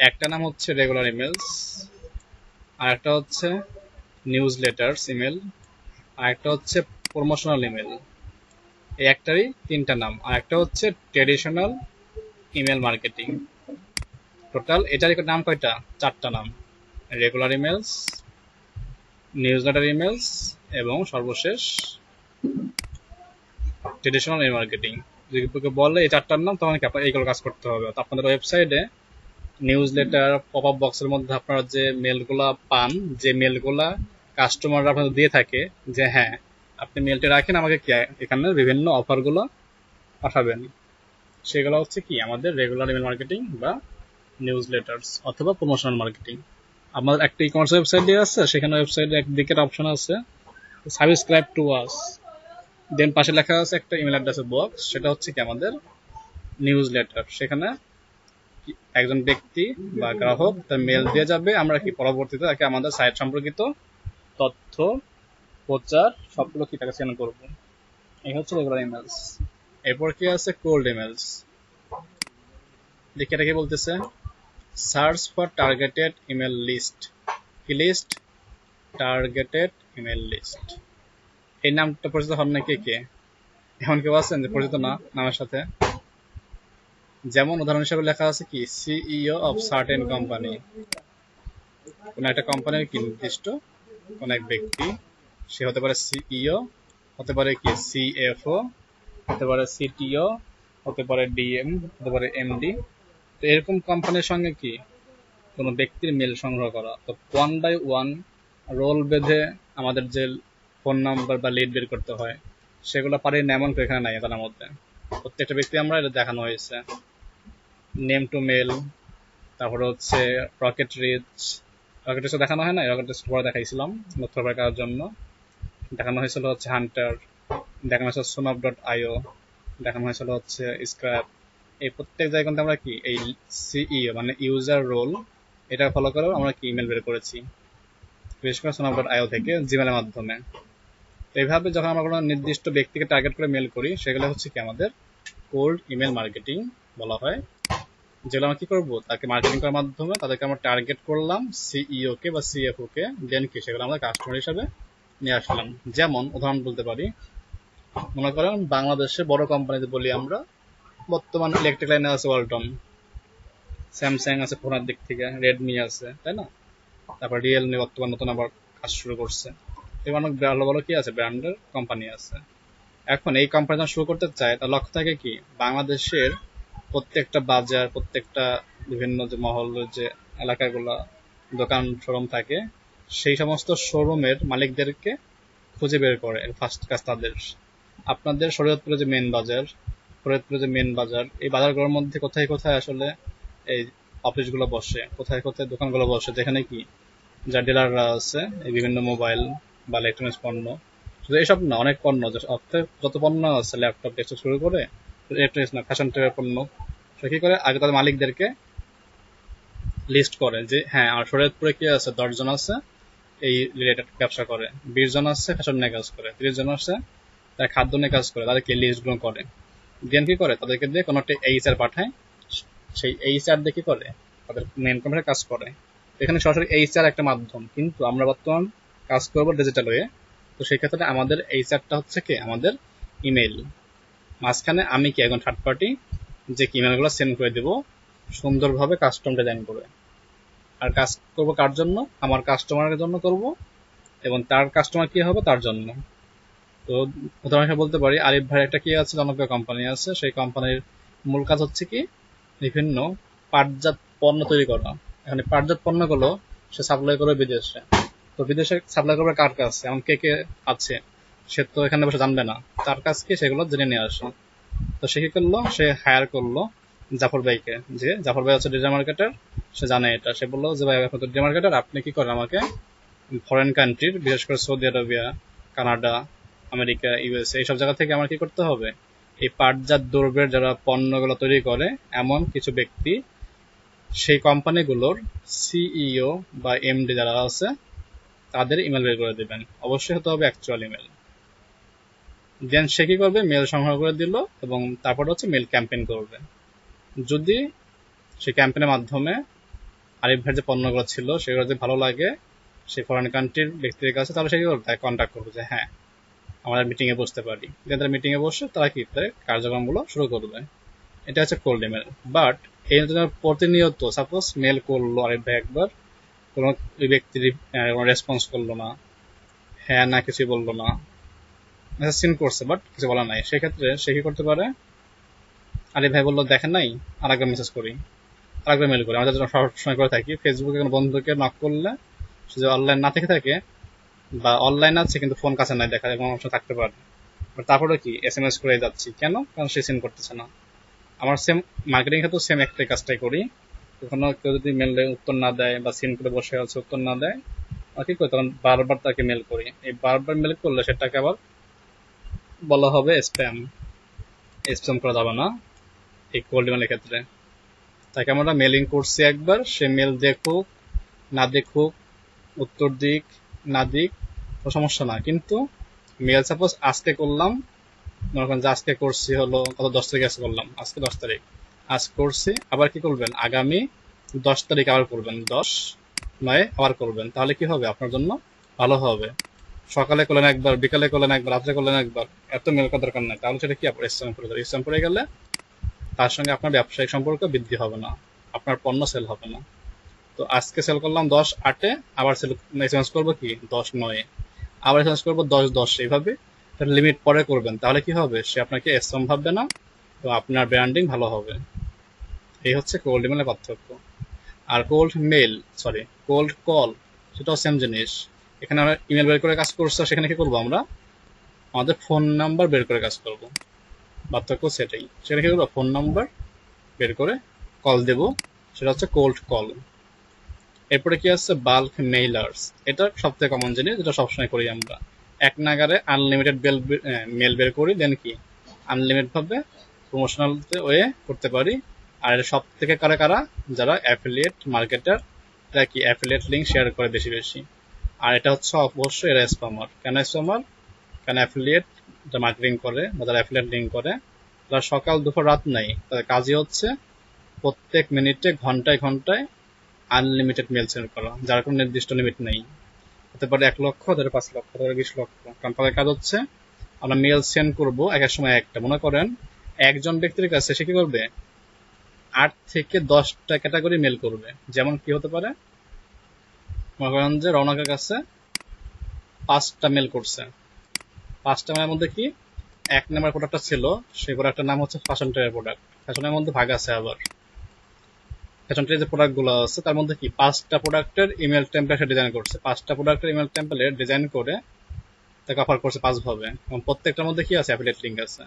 একটা নাম হচ্ছে রেগুলার ইমেলস, আর একটা হচ্ছে নিউজ লেটার্স ইমেল, আর একটা হচ্ছে প্রমোশনাল ইমেল। এই একটারই 3টা নাম, আর একটা হচ্ছে ট্রেডিশনাল ইমেল মার্কেটিং। টোটাল এটার নাম কয়টা? 4টা নাম, regular emails, news letter emails এবং সর্বশেষ ট্রেডিশনাল ইমেল মার্কেটিং। যদি বলে এই 4টার নাম, তখন কি আপনার এইগুলো কাজ করতে হবে। তো আপনাদের ওয়েবসাইটে নিউজ লেটার পপ আপ বক্সের মধ্যে আপনারা যে মেলগুলা পান, যে মেলগুলা কাস্টমাররা আপনাদের দিয়ে থাকে যে হ্যাঁ আপনি মেলটা রাখেন, আমাকে কি এখানে বিভিন্ন অফারগুলো পাঠাবেন, সেগুলো হচ্ছে কি আমাদের রেগুলার ইমেল মার্কেটিং বা নিউজ লেটার্স অথবা প্রমোশনাল মার্কেটিং। আমাদের একটা ই কমার্স ওয়েবসাইট আছে, সেখানে ওয়েবসাইটে একদিকের অপশন আছে সাবস্ক্রাইব টু আস, দেন পাশে লেখা আছে একটা ইমেল অ্যাড্রেসের বক্স, সেটা হচ্ছে কি আমাদের নিউজ লেটার। সেখানে একজন ব্যক্তি বা গ্রাহক তার মেল দিয়ে যাবে, আমরা কি পরবর্তীতে তাকে আমাদের সাইট সম্পর্কিত তথ্য প্রচার সবগুলো কি তাকে সেন্ড করবো। এই হচ্ছে রেগুলার ইমেলস। এরপর কি আছে কোল্ড ইমেলস। দেখি এটা কি বলতেছে, search for targeted email list. কি লিস্ট? Targeted email list. এই নামটা পরিচিত হন না কে কে? এমন কেউ আছেন যে পরিচিত না নামের সাথে? যেমন উদাহরণ হিসেবে লেখা আছে কি সিইও অফ সার্টেন কোম্পানি। কোন একটা কোম্পানির কি নির্দিষ্ট কোন এক ব্যক্তি, সে হতে পারে সিইও, হতে পারে কি সিএফও, হতে পারে সিটিও, হতে পারে ডিএম, হতে পারে এমডি। তো এরকম কোম্পানির সঙ্গে কি কোনো ব্যক্তির মেল সংগ্রহ করা। তো 1 by 1 রোল বেঁধে আমাদের যে ফোন নাম্বার বা লিড বের করতে হয় সেগুলো পারি না, এমন এখানে নাই। তার মধ্যে প্রত্যেকটা ব্যক্তি আমরা এটা দেখানো হয়েছে। নেম টু মেল, তারপরে হচ্ছে রকেট রিচ। রকেট রিচ দেখানো হয় না, রকেট রিচ পরে দেখাইছিলাম নথ্য করার জন্য। দেখানো হয়েছিল হচ্ছে হান্টার, দেখানো হয়েছিল sonop.io, দেখানো হয়েছিল হচ্ছে স্ক্র্যাপ। এই প্রত্যেক জায়গায় কিন্তু আমরা কি এই সিইও মানে ইউজার রোল এটা ফলো করে আমরা কি ইমেল বের করেছি, বিশেষ করে sonop.io থেকে জিমেলের মাধ্যমে। তো এইভাবে যখন আমরা কোনো নির্দিষ্ট ব্যক্তিকে টার্গেট করে মেল করি সেগুলো হচ্ছে কি আমাদের কোল্ড ইমেল মার্কেটিং বলা হয়। যেগুলো আমরা কি করবো, তাকে মার্কেটিং করার মাধ্যমে তাদেরকে আমরা টার্গেট করলাম, সিইও কে বা সিএফও কে, দেন কি সেগুলো আমরা কাস্টমার হিসাবে নিয়ে আসলাম। যেমন উদাহরণ বলতে পারি, মনে করেন বাংলাদেশে বড় কোম্পানিতে বলি আমরা, বর্তমান ইলেকট্রিক লাইনে আছে ওয়ালটন, স্যামসাং আছে ফোনের দিক থেকে, রেডমি আছে, তাই না? তারপর রিয়েলমি বর্তমান নতুন আবার কাজ শুরু করছে। এবার অনেক ভালো ভালো কি আছে ব্র্যান্ডের কোম্পানি আছে। এখন এই কোম্পানি যখন শুরু করতে চায় তার লক্ষ্য থাকে কি বাংলাদেশের প্রত্যেকটা বাজার, প্রত্যেকটা বিভিন্ন যে মহল্লার যে এলাকাগুলা দোকান শোরুম থাকে সেই সমস্ত শোরুমের মালিকদেরকে খুঁজে বের করে। ফার্স্ট কাজ তাদের, আপনাদের শরীয়তপুরে যে মেন বাজার, ফরিদপুরে যে মেন বাজার, এই বাজারগুলোর মধ্যে কোথায় কোথায় আসলে এই অফিসগুলো বসে, কোথায় কোথায় দোকানগুলো বসে, যেখানে কি যা ডিলাররা আছে এই বিভিন্ন মোবাইল বা ইলেকট্রনিক্স পণ্য, শুধু এইসব না অনেক পণ্য, অর্থাৎ যত পণ্য আছে ল্যাপটপ ডেস্কটপ শুরু করে ইলেকট্রনিক্স না ফ্যাশন টাইপের পণ্য, সে কি করে আগে তাদের মালিকদেরকে লিস্ট করে যে হ্যাঁ আমার শরীয়তপুরে কি আছে 10 জন আছে এই রিলেটেড ব্যবসা করে, 20 জন আছে ফ্যাশন নিয়ে কাজ করে, 30 জন আছে তারা খাদ্য নিয়ে কাজ করে, তাদেরকে লিস্টগুলো করে। দেন কি করে তাদেরকে দিয়ে কোনো একটা এইচআর পাঠায়, সেই এইচআর দিয়ে কি করে তাদের মেন কোম্পানির কাজ করে। এখানে সরাসরি এইচআর একটা মাধ্যম, কিন্তু আমরা বর্তমান কাজ করবো ডিজিটাল ওয়ে। তো সেই ক্ষেত্রে আমাদের এইচআরটা হচ্ছে কি আমাদের ইমেল। মাঝখানে আমি কি একজন থার্ড পার্টি যে ইমেলগুলো সেন্ড করে দেবো সুন্দরভাবে কাস্টম ডিজাইন করে। আর কাজ করবো কার জন্য? আমার কাস্টমারের জন্য করব, এবং তার কাস্টমার কি হবে তার জন্য। তো উদাহরণ হিসেবে বলতে পারি আরিফ ভাই একটা কি আছে জনপ্রিয় কোম্পানি আছে, সেই কোম্পানির মূল কাজ হচ্ছে কি বিভিন্ন পাটজাত পণ্য তৈরি করা। এখানে পাটজাত পণ্যগুলো সে সাপ্লাই করবে বিদেশে। তো বিদেশে সাপ্লাই করবে কার কাছে, এমন কে কে আছে সে তো এখানে বসে জানবে না, তার কাছ কি সেগুলো জেনে নিয়ে আসে। তো সে কি করলো, সে হায়ার করলো জাফর ভাইকে, যে জাফর ভাই হচ্ছে ডিজিটাল মার্কেটার, সে জানে এটা। সে বললো যে ভাই এখন তো ডিজিটাল মার্কেটার, আপনি কি করেন আমাকে ফরেন কান্ট্রির বিশেষ করে Saudi Arabia, Canada, America, USA এইসব জায়গা থেকে আমার কি করতে হবে, এই পাটজাত দ্রব্যের যারা পণ্যগুলো তৈরি করে এমন কিছু ব্যক্তি সেই কোম্পানিগুলোর সিইও বা এমডি যারা আছে তাদের ইমেল বের করে দেবেন। অবশ্যই হতে হবে অ্যাকচুয়াল ইমেল। দেন সে কি করবে, মেল সংগ্রহ করে দিল এবং তারপর হচ্ছে মেল ক্যাম্পেইন করবে। যদি সেই ক্যাম্পেইনের মাধ্যমে আরিফ ভাইয়ের যে পণ্যগুলো ছিল সেগুলো যদি ভালো লাগে সেই ফরেন কান্ট্রির ব্যক্তির কাছে, তাহলে সে কি করবে, তাকে কন্ট্যাক্ট করবে যে হ্যাঁ আমরা মিটিং এ বসতে পারি। দেন তারা মিটিং এ বসে তারা কি তাদের কার্যক্রমগুলো শুরু করবে। এটা হচ্ছে কোল্ড ইমেল। বাট এই প্রতিনিয়ত সাপোজ মেল করলো আরিফ ভাই একবার, কোনো ওই ব্যক্তির রেসপন্স করলো না, হ্যাঁ না কিছুই বললো না, মেসেজ সিন করছে বাট কিছু বলা নাই, সেক্ষেত্রে সে কি করতে পারে, আরিফ ভাই বললো দেখেন নাই, আরেকবার মেসেজ করি, আরেকবার মেল করি। আমরা যেটা সবসময় করে থাকি, ফেসবুকে কোনো বন্ধুকে নক করলে সে যদি অনলাইন না থেকে থাকে বা অনলাইন আছে কিন্তু ফোন কাছে নাই, দেখা যায় কোনো অপশন থাকতে পারে, তারপরে কি এসএমএস করে যাচ্ছি কেন, কারণ সে সিন করতেছে না। আমার সেম মার্কেটিং ক্ষেত্রেও সেম একটাই কাজটাই করি। কখনো কেউ যদি মেলে উত্তর না দেয় বা সিন করে বসে আছে উত্তর না দেয়, আর কি করি তখন বারবার তাকে মেল করি। এই বারবার মেল করলে সেটাকে আবার বলা হবে স্প্যাম। স্প্যাম করা যাবে না এই কোল্ড ইমেলের ক্ষেত্রে। তাকে আমরা মেলিং করছি একবার, সে মেল দেখুক না দেখুক, উত্তর দিক না দিক কোনো সমস্যা না, কিন্তু মেল সাপোজ আজকে করলাম মনে করেন যে আজকে করছি হলো কত 10 তারিখ আজকে করলাম, আজকে 10 তারিখ, আজ করছি, আবার কি করবেন আগামী 10 তারিখ আবার করবেন, 10/9 আবার করবেন, তাহলে কি হবে আপনার জন্য ভালো হবে। সকালে করলেন একবার, বিকালে করলেন একবার, রাত্রে করলেন একবার, এত মেল করার দরকার নাই, তাহলে সেটা কি আপনার স্প্যাম করে দেবে। স্প্যাম করে গেলে তার সঙ্গে আপনার ব্যবসায়িক সম্পর্ক বৃদ্ধি হবে না, আপনার পণ্য সেল হবে না। তো আজকে সেল করলাম 10/8, আবার সেল এসএমএস করবো কি 10/9, আবার এসএমএস করবো 10/10, এইভাবে লিমিট পরে করবেন, তাহলে কি হবে সে আপনাকে স্প্যাম ভাববে না, তো আপনার ব্র্যান্ডিং ভালো হবে। এই হচ্ছে কোল্ড ইমেলের পার্থক্য। আর cold mail, sorry cold call, সেটাও সেম জিনিস। এখানে আমরা ইমেল বের করে কাজ করছি, সেখানে কি করবো আমরা আমাদের ফোন নাম্বার বের করে কাজ করব, পার্থক্য সেটাই। সেখানে কি করবো ফোন নাম্বার বের করে কল দেব, সেটা হচ্ছে কোল্ড কল। এরপরে কি আছে বাল্ক মেইলার্স, এটা সবথেকে কমন জিনিস, যেটা সবসময় করি আমরা। এক নাগারে আনলিমিটেড মেল বের করি, দেন কি আনলিমিটেড ভাবে প্রমোশনাল ওয়ে করতে পারি। আর এটা সব থেকে কারা কারা, যারা অ্যাফিলিয়েট মার্কেটার, এরা কি অ্যাফিলিয়েট লিঙ্ক শেয়ার করে বেশি বেশি। আর এটা হচ্ছে অবশ্যই এরা স্প্যামার। কেন স্প্যামার? কেন অ্যাফিলিয়েট যারা মার্কেটিং করে বা যারা অ্যাফিলিয়েট লিঙ্ক করে, তারা সকাল দুপুর রাত নাই, তাদের কাজই হচ্ছে প্রত্যেক মিনিটে ঘন্টায় ঘন্টায় আনলিমিটেড মেল সেন্ড করা, যার কোনো নির্দিষ্ট লিমিট নেই। হতে পারে 1 লক্ষ, হতে পারে 5 লক্ষ, হতে পারে 20 লক্ষ। কারণ তাদের কাজ হচ্ছে আমরা মেল সেন্ড করবো এক এক সময় একটা। মনে করেন একজন ব্যক্তির কাছে সে কি করবে 8 থেকে 10টা ক্যাটাগরি মেল করবে। যেমন কি হতে পারে, মনে করেন যে রৌনকের কাছে 5টা মেল করছে, 5টা মেলের মধ্যে কি 1 নম্বর প্রোডাক্টটা ছিল, সেই প্রোডাক্টের নাম হচ্ছে ফ্যাশন ট্রেডের প্রোডাক্ট। ফ্যাশনের মধ্যে ভাগ আছে আবার, ফ্যাশন ট্রেডের যে প্রোডাক্টগুলো আছে তার মধ্যে কি 5টা প্রোডাক্টের ইমেল টেমপ্লেট ডিজাইন করছে, 5টা প্রোডাক্টের ইমেল টেমপ্লেট ডিজাইন করে তাকে অফার করছে 5 ভাবে, এবং প্রত্যেকটার মধ্যে কি আছে অ্যাফিলিয়েট লিঙ্ক আছে।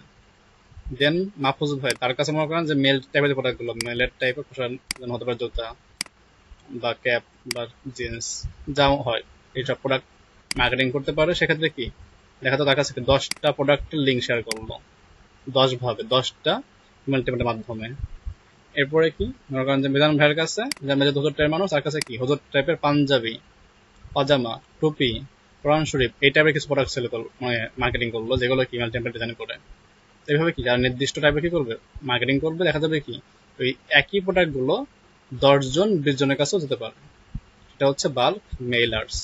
দেন মাহফুজ ভাই, তার কাছে মনে করেন যে মেল টাইপের প্রোডাক্টগুলো, মেলের টাইপের পোশাক হতে পারে, জুতা বা ক্যাপ বা জিন্স যা হয়, এইসব প্রোডাক্ট মার্কেটিং করতে পারে। সেক্ষেত্রে কি দেখা যায় তার কাছে 10টা প্রোডাক্টের লিঙ্ক শেয়ার করলো 10 ভাবে, 10টা ইমেল টেমপ্লেটের মাধ্যমে। এরপরে কি মনে করেন যে মিজান ভাইয়ের কাছে, যে হুজুর টাইপের মানুষ, তার কাছে কি হুজুর টাইপের পাঞ্জাবি, পাজামা, টুপি, কোরআন শরীফ, এই টাইপের কিছু প্রোডাক্ট সেল করলো, মানে মার্কেটিং করলো, যেগুলো কি ইমেল টেমপ্লেট ডিজাইন করে। এইভাবে কি যারা নির্দিষ্ট টাইপের কি করবে মার্কেটিং করবে, দেখা যাবে কি ওই একই প্রোডাক্ট গুলো 10 জন 20 জনের কাছেও যেতে পারে। এটা হচ্ছে বাল্ক মেইলার্স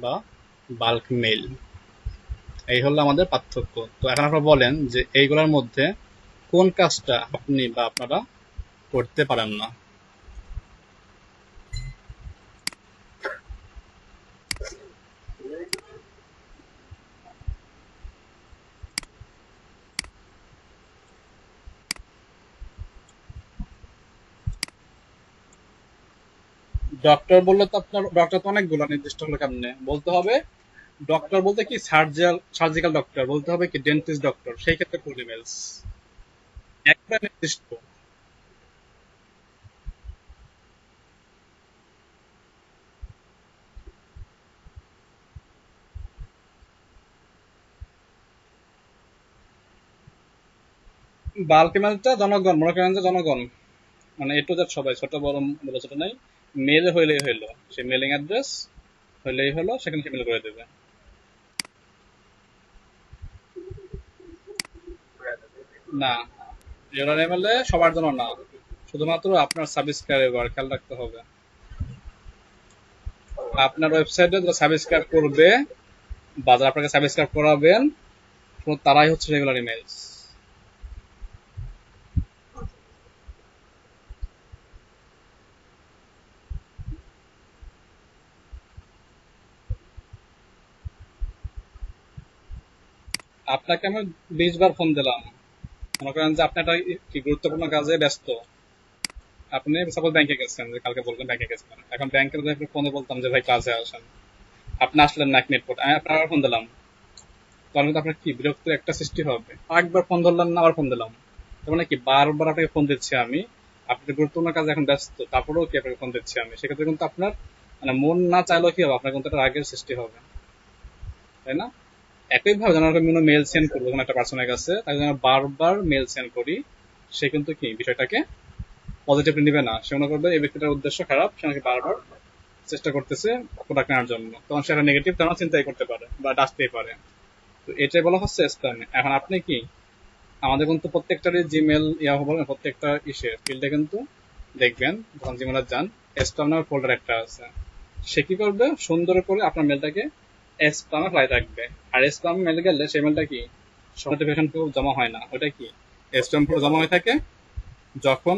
বা বাল্ক মেইল। এই হলো আমাদের পার্থক্য। তো এখন আপনারা বলেন যে এইগুলোর মধ্যে কোন কাজটা আপনি বা আপনারা করতে পারেন না। ডক্টর বললে তো আপনার ডক্টর তো অনেকগুলো, নির্দিষ্ট হলো কেমনে বলতে হবে। ডক্টর বলতে কি সার্জিক্যাল ডক্টর বলতে হবে, কি ডেন্টিস্ট ডক্টর, সেই ক্ষেত্রে ফুল ইমেলস একটা নির্দিষ্ট। বাল্ক ইমেলটা জনগণ, মনে করেন যে জনগণ মানে এ টু জেড সবাই, ছোট বড় বলে ছোট নাই, মেল হইলেই হইলো, সে মেলিং অ্যাড্রেস হইলেই হলো, সেখানে সে মেল করে দেবে। না, জেনারেল ইমেলে সবার জন্য না, শুধুমাত্র আপনার সাবস্ক্রাইবার, খেয়াল রাখতে হবে। আপনার ওয়েবসাইটে যারা সাবস্ক্রাইব করবে বা যারা আপনাকে সাবস্ক্রাইব করাবেন, শুধু তারাই হচ্ছে রেগুলার ইমেলস। আপনাকে আমি 20 বার ফোন দিলাম, মনে করেন যে আপনি একটা কি গুরুত্বপূর্ণ কাজে ব্যস্ত, আপনি সাপোজ ব্যাংকে গেছেন, যে কালকে বলবেন ব্যাংকে গেছেন, এখন ব্যাংকে যদি আপনি ফোনে বলতাম যে ভাই কাজে আসেন, আপনি আসলেন না 1 মিনিট পর, আমি আপনার আবার ফোন দিলাম, তাহলে কিন্তু আপনার কি বিরক্তির একটা সৃষ্টি হবে। একবার ফোন ধরলেন না, আবার ফোন দিলাম, তার মানে কি বারবার আপনাকে ফোন দিচ্ছি আমি, আপনি গুরুত্বপূর্ণ কাজে এখন ব্যস্ত, তারপরেও কি আপনাকে ফোন দিচ্ছি আমি, সেক্ষেত্রে কিন্তু আপনার মানে মন না চাইলেও কি হবে, আপনার কিন্তু একটা রাগের সৃষ্টি হবে, তাই না? একইভাবে যেন আমি কোনো মেল সেন্ড করবো কোনো একটা পার্সনের কাছে, তাকে যেন বারবার মেল সেন্ড করি, সে কিন্তু কি বিষয়টাকে পজিটিভলি নিবে না, সে মনে করবে এই ব্যক্তিটার উদ্দেশ্য খারাপ, সে আমাকে বারবার চেষ্টা করতেছে প্রোডাক্ট নেওয়ার জন্য, তখন সেটা নেগেটিভ তেমন চিন্তাই করতে পারে বা ডাকতেই পারে। তো এটাই বলা হচ্ছে স্প্যাম। এখন আপনি কি আমাদের কিন্তু প্রত্যেকটারই জিমেল ইয়া হবে না, প্রত্যেকটা ইসের ফিল্ডে কিন্তু দেখবেন যখন জিমেলে যান স্প্যাম নামের ফোল্ডার একটা আছে। সে কি করবে, সুন্দর করে আপনার মেলটাকে স্প্যামে ফেলাই রাখবে। আর স্প্যাম মেল গেলে সেই মেলটা কি নোটিফিকেশন জমা হয় না, ওটা কি স্প্যাম পুরো জমা হয়ে থাকে। যখন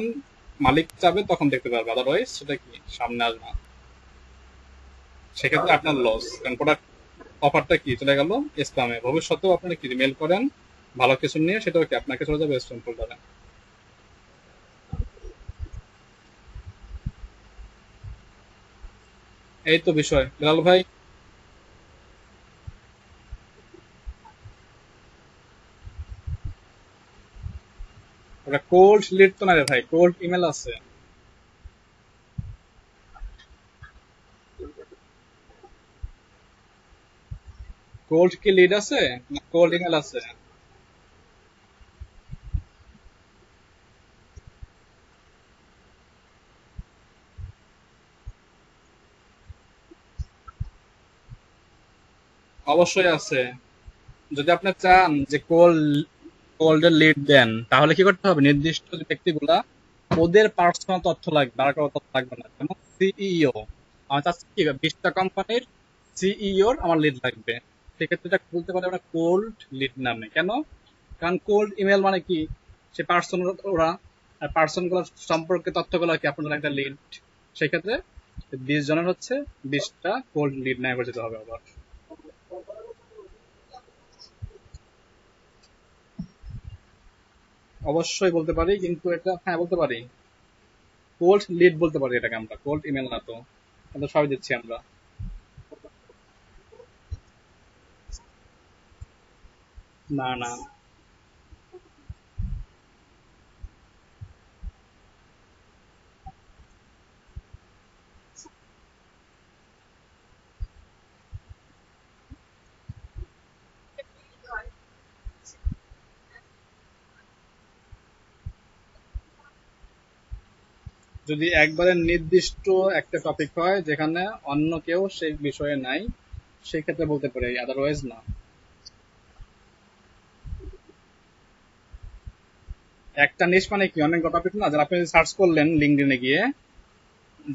মালিক চাবে তখন দেখতে পারবে, আদারওয়াইজ সেটা কি সামনে আসবে না। সেক্ষেত্রে আপনার লস, কারণ প্রোডাক্ট অফারটা কি চলে গেল স্প্যামে। ভবিষ্যতেও আপনারা কি মেল করেন ভালো কিছু নিয়ে, সেটাও কি আপনাকে চলে যাবে স্প্যাম ফোল্ডারে। এই তো বিষয় বিলাল ভাই। ওটা কোল্ড লিড তো না রে ভাই, কোল্ড ইমেল আছে। কোল্ড কি লিড আছে না কোল্ড ইমেল আছে? অবশ্যই আছে। যদি আপনি চান যে কোল্ডের লিড দেন, তাহলে কি করতে হবে, নির্দিষ্ট যে ব্যক্তিগুলা ওদের পার্সোনাল তথ্য লাগবে, আর কারো তথ্য লাগবে না। যেমন সিইও, আমার চাচ্ছি কি 20টা কোম্পানির সিইওর আমার লিড লাগবে। সেক্ষেত্রে এটা বলতে পারে আমরা কোল্ড লিড নামে। কেন? কারণ কোল্ড ইমেল মানে কি, সে পার্সন, ওরা পার্সন গুলো সম্পর্কে তথ্যগুলো কি আপনার একটা লিড। সেক্ষেত্রে 20 জনের হচ্ছে 20টা কোল্ড লিড নেয় করে যেতে হবে আবার। অবশ্যই বলতে পারি, কিন্তু এটা হ্যাঁ বলতে পারি, কোল্ড লিড বলতে পারি এটাকে আমরা, কোল্ড ইমেল না তো। আমরা সবাই দিচ্ছি আমরা। না না, যদি একবারে নির্দিষ্ট একটা টপিক হয় যেখানে অন্য কেউ সেই বিষয়ে নাই, সেই ক্ষেত্রে বলতে পারি, আদারওয়াইজ না। একটা নিশ মানে কি অনেক টপিক না, যারা আপনি সার্চ করলেন লিঙ্কডইনে গিয়ে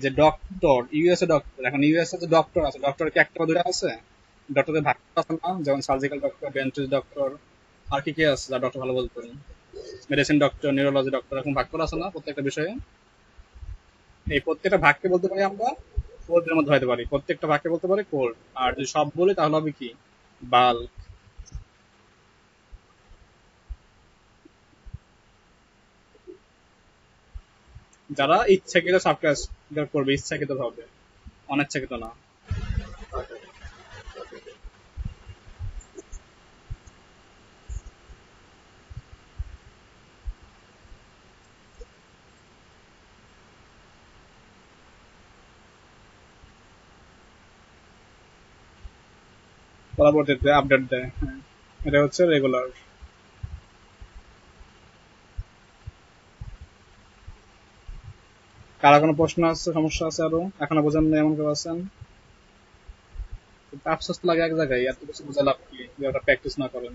যে ডক্টর, ইউএসএ ডক্টর, এখন ইউএসএ যে ডক্টর আছে, ডক্টর কি একটা বা দুটা আছে? ডক্টরের ভাগ করা আছে না, যেমন সার্জিক্যাল ডক্টর, ডেন্টিস্ট ডক্টর, আর কি কি আছে যা ডক্টর ভালো বলতেন, মেডিসিন ডক্টর, নিউরোলজি ডক্টর, এরকম ভাগ করা আছে না প্রত্যেকটা বিষয়ে? এই প্রত্যেকটা ভাগকে বলতে পারি আমরা কোল্ডের মধ্যে হতে পারি, প্রত্যেকটা ভাগকে বলতে পারি কোল্ড। আর যদি সব বলি তাহলে হবে কি বাল্ক। যারা ইচ্ছাকৃত সাবস্ক্রাইব করবে, ইচ্ছাকৃত ভাবে, অনিচ্ছাকৃত না। পরবর্তীতে আপডেট দেয়, হ্যাঁ। এটা হচ্ছে রেগুলার। কারা কোনো প্রশ্ন আছে, সমস্যা আছে আরো এখনো বোঝেন না এমন কেউ আছেন? কিন্তু আফসোস তো লাগে এক জায়গায়, এত কিছু বোঝা লাভ কি যে ওটা প্র্যাকটিস না করেন,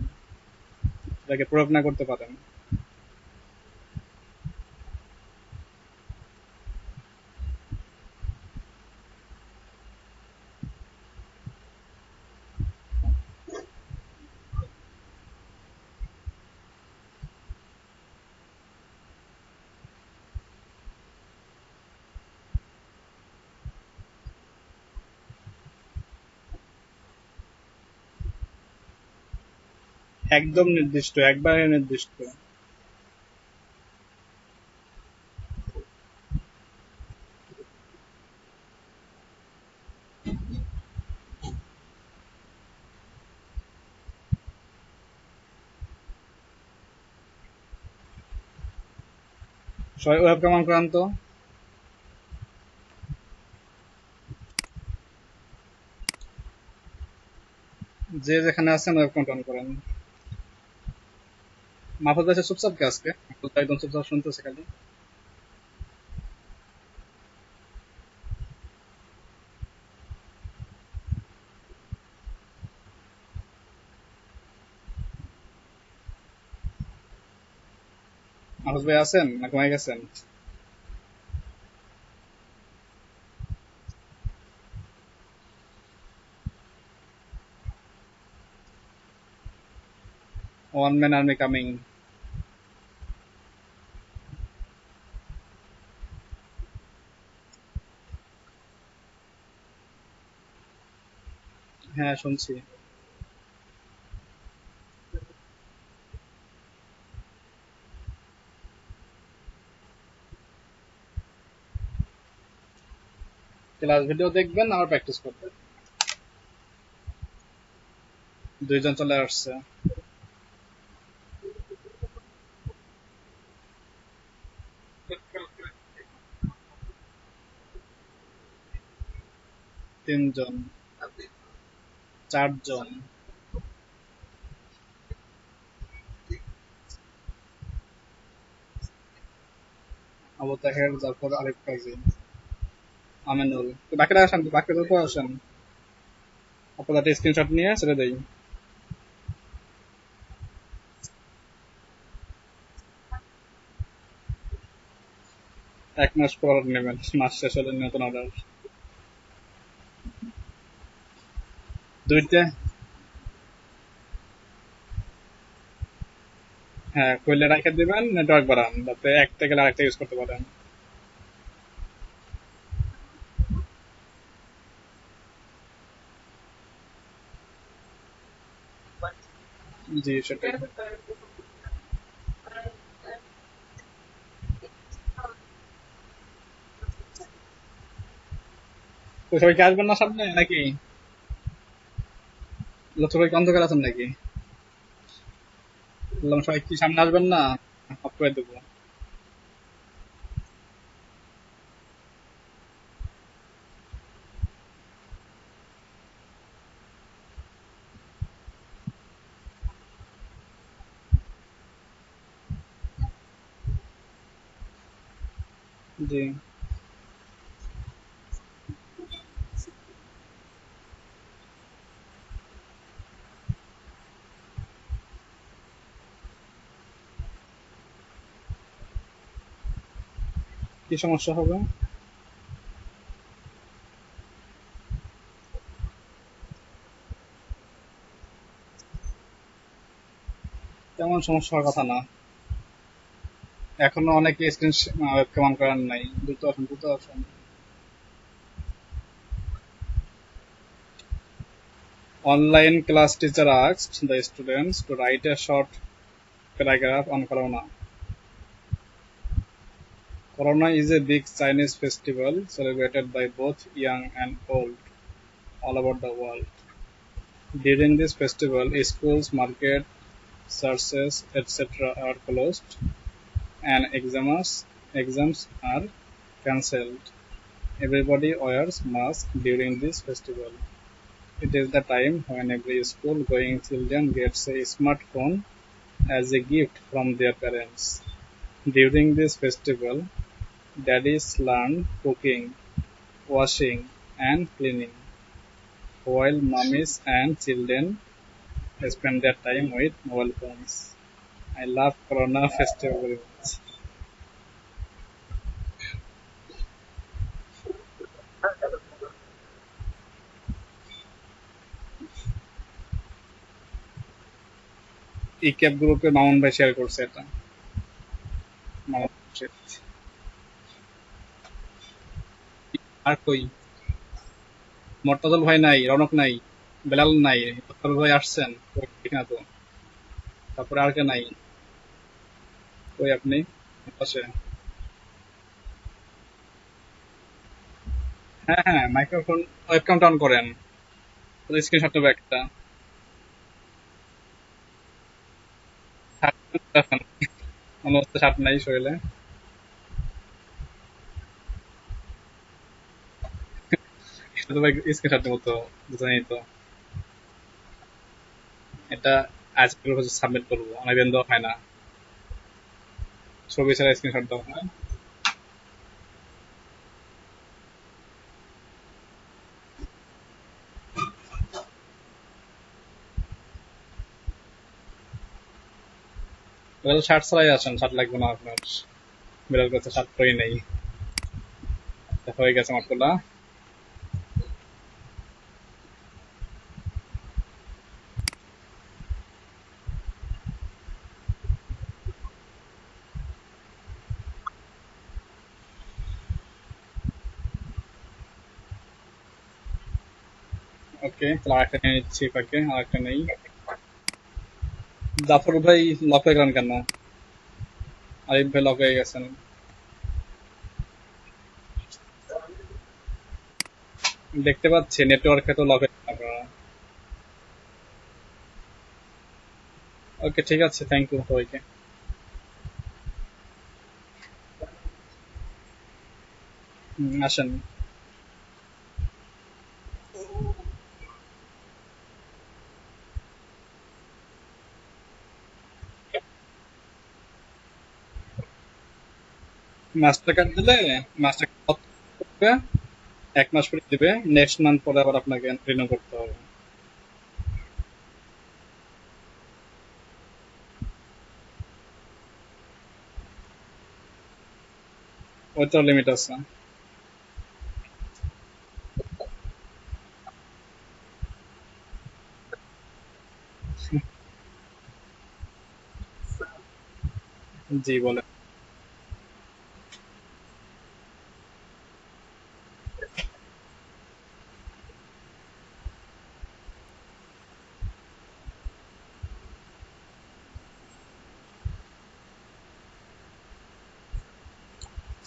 এটাকে প্রয়োগ না করতে পারেন। একদম নির্দিষ্ট, একবারে নির্দিষ্ট। সবাই ওয়েব কমান করেন তো। যে যেখানে আছেন ওয়েব কমান করেন। মাহফুজ ভাই চুপচাপ কে আজকে, মাহফুজ ভাই একদম চুপচাপ শুনতেছে খালি। মাহফুজ ভাই আছেন না ঘুমাই গেছেন? One man army coming. হ্যাঁ শুনছি। ক্লাস ভিডিও দেখবেন আর প্র্যাকটিস করবেন। দুইজন চলে আসছে। তিনজন, চারজন। আবু তাহের, জাফর, আরিফ কাজী, আমিনুল। তো বাকিরা আসেন, বাকিরা তো আসেন। আপনাদের একটা স্ক্রিনশট নিয়ে ছেড়ে দেই। 1 মাস পর নেবেন, মাস শেষ হলে নতুন অর্ডার। দুইটা। হ্যাঁ খুলে রেখে দিবেন, নেটওয়ার্ক বাড়ান যাতে একটা গেলে আরেকটা ইউজ করতে পারেন। জি সেটাই। তো সবাই কি আসবেন না সামনে নাকি? সবাই কি অন্ধকার আছেন নাকি? বললাম সবাই কি সামনে আসবেন না? অফ করে দেবো। জি। কি সমস্যা হবে? তেমন সমস্যা হওয়ার কথা না। এখনো অনেকে স্ক্রিন ওয়েবক্যাম অন করার নাই। দ্রুত আসুন, দ্রুত আসুন। Online class teacher asked the students to write a short paragraph on Corona. Corona is a big Chinese festival celebrated by both young and old all over the world. During this festival, schools, markets, churches, etc. are closed and exams are cancelled. Everybody wears masks during this festival. It is the time when every school-going children gets a smartphone as a gift from their parents. During this festival, daddies learn cooking, washing, and cleaning, while mummies and children spend their time with mobile phones. I love Corona festival very much. E cap গ্রুপে মামুন ভাই share করছে এটা। মামুন ভাই। আর কই? মর্তাজল ভাই নাই, রনক নাই, বেলাল নাই, মোত্তার ভাই আসছেন কই ঠিক না তো। তারপরে আর কে নাই? কই আপনি? পাশে। হ্যাঁ হ্যাঁ, মাইক্রোফোন ওয়েবক্যামটা অন করেন। স্ক্রিনশট নেবো একটা। মনে হচ্ছে শার্ট নাই শরীরে। এটা তো ভাই স্ক্রিনশট নেবো তো, বুঝে তো। এটা আজকের হচ্ছে সাবমিট করবো, অনেকদিন দেওয়া হয় না। ছবি ছাড়া স্ক্রিনশট দেওয়া হয়। শার্ট ছাড়াই আসেন, শার্ট লাগবে না আপনার। বিড়াল কাছে শার্ট পরেই নেই। হয়ে গেছে আমার তোলা। ওকে, তাহলে আরেকটা নিয়ে নিচ্ছি পাকে, আরেকটা নেই। জাফর ভাই লক হয়ে গেলেন কেন? আরিফ ভাই লক হয়ে গেছেন। দেখতে পাচ্ছি নেটওয়ার্কে তো লক হয়ে গেছেন আপনারা। ওকে, ঠিক আছে, থ্যাংক ইউ সবাইকে। আসেন। মাস্টার কার্ড দিলে মাস্টার কার্ড 1 মাস পরে দিবে, নেক্সট মান্থ পরে আবার আপনাকে রিনিউ করতে হবে। ওইটার লিমিট আছে। জি বলে।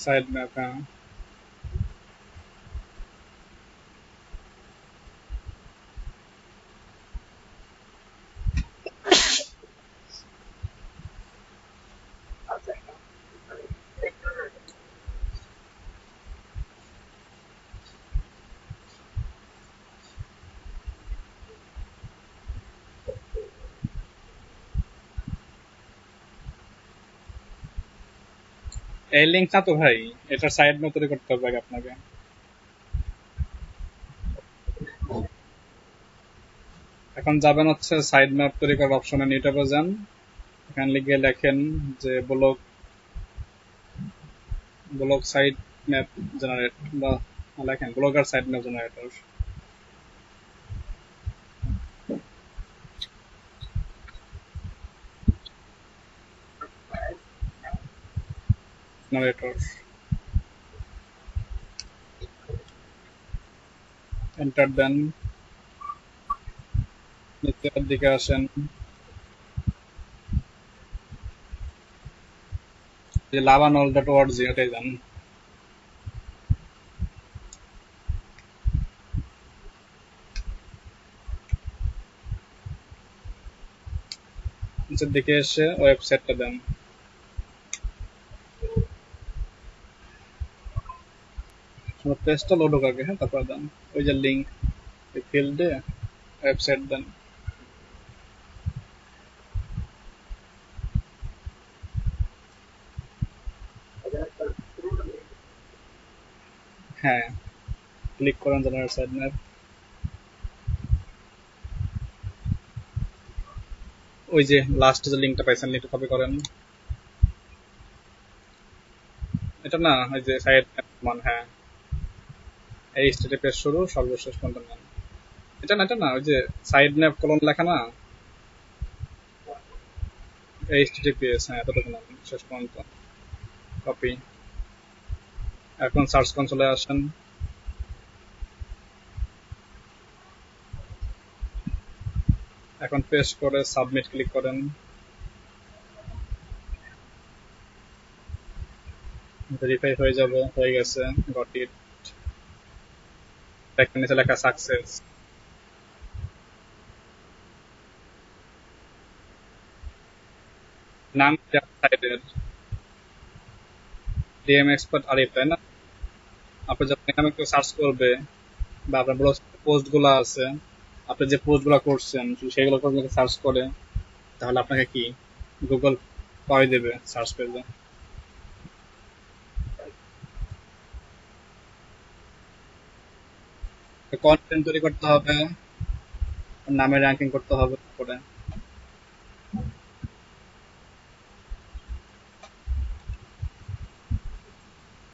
সাইড ম্যাপ, হ্যাঁ। এই লিঙ্ক না তো ভাই, এটার সাইড ম্যাপ তৈরি করতে হবে আগে আপনাকে। এখন যাবেন হচ্ছে সাইড ম্যাপ তৈরি করার অপশনে, নিউ ট্যাবে যান। এখানে লিখে লেখেন যে block block site map generate, বা লেখেন blogger site map generator. Generator enter দেন, নিচের দিকে আসেন, যে lavanol.org ওটাই যান। নিচের দিকে এসে ওয়েবসাইটটা দেন। পেজটা লোড হোক আগে, হ্যাঁ, তারপর দেন। ওই যে লিঙ্ক ফিল্ডে ওয়েবসাইট দেন। হ্যাঁ, ক্লিক করেন জেনারেট সাইড ম্যাপ। ওই যে লাস্টে যে লিঙ্কটা পাইছেন, লিঙ্কটা কপি করেন। এটা না, ওই যে সাইড ম্যাপ মান, হ্যাঁ, এই স্টেটে পেজ শুরু সর্বশেষ পর্যন্ত নেন। এটা না ওই যে সাইড ম্যাপ কলন লেখা না, এইচটিটিপিএস, হ্যাঁ, এতটুকু নেন শেষ পর্যন্ত। কপি। এখন সার্চ কনসোলে আসেন। এখন পেস্ট করে সাবমিট ক্লিক করেন। ভেরিফাই হয়ে যাবে, হয়ে গেছে, গট ইট। দেখেন নিচে লেখা সাকসেস। নাম সাইটের ডিএম এক্সপার্ট আরিফ, তাই না? আপনি যখন এখানে কেউ সার্চ করবে, বা আপনার ব্লগ পোস্ট গুলো আছে, আপনি যে পোস্ট গুলো করছেন সেগুলো করে সার্চ করে, তাহলে আপনাকে কি গুগল পাওয়াই দেবে সার্চ পেজে। কন্টেন্ট তৈরি করতে হবে, নামে র্যাঙ্কিং করতে হবে, করে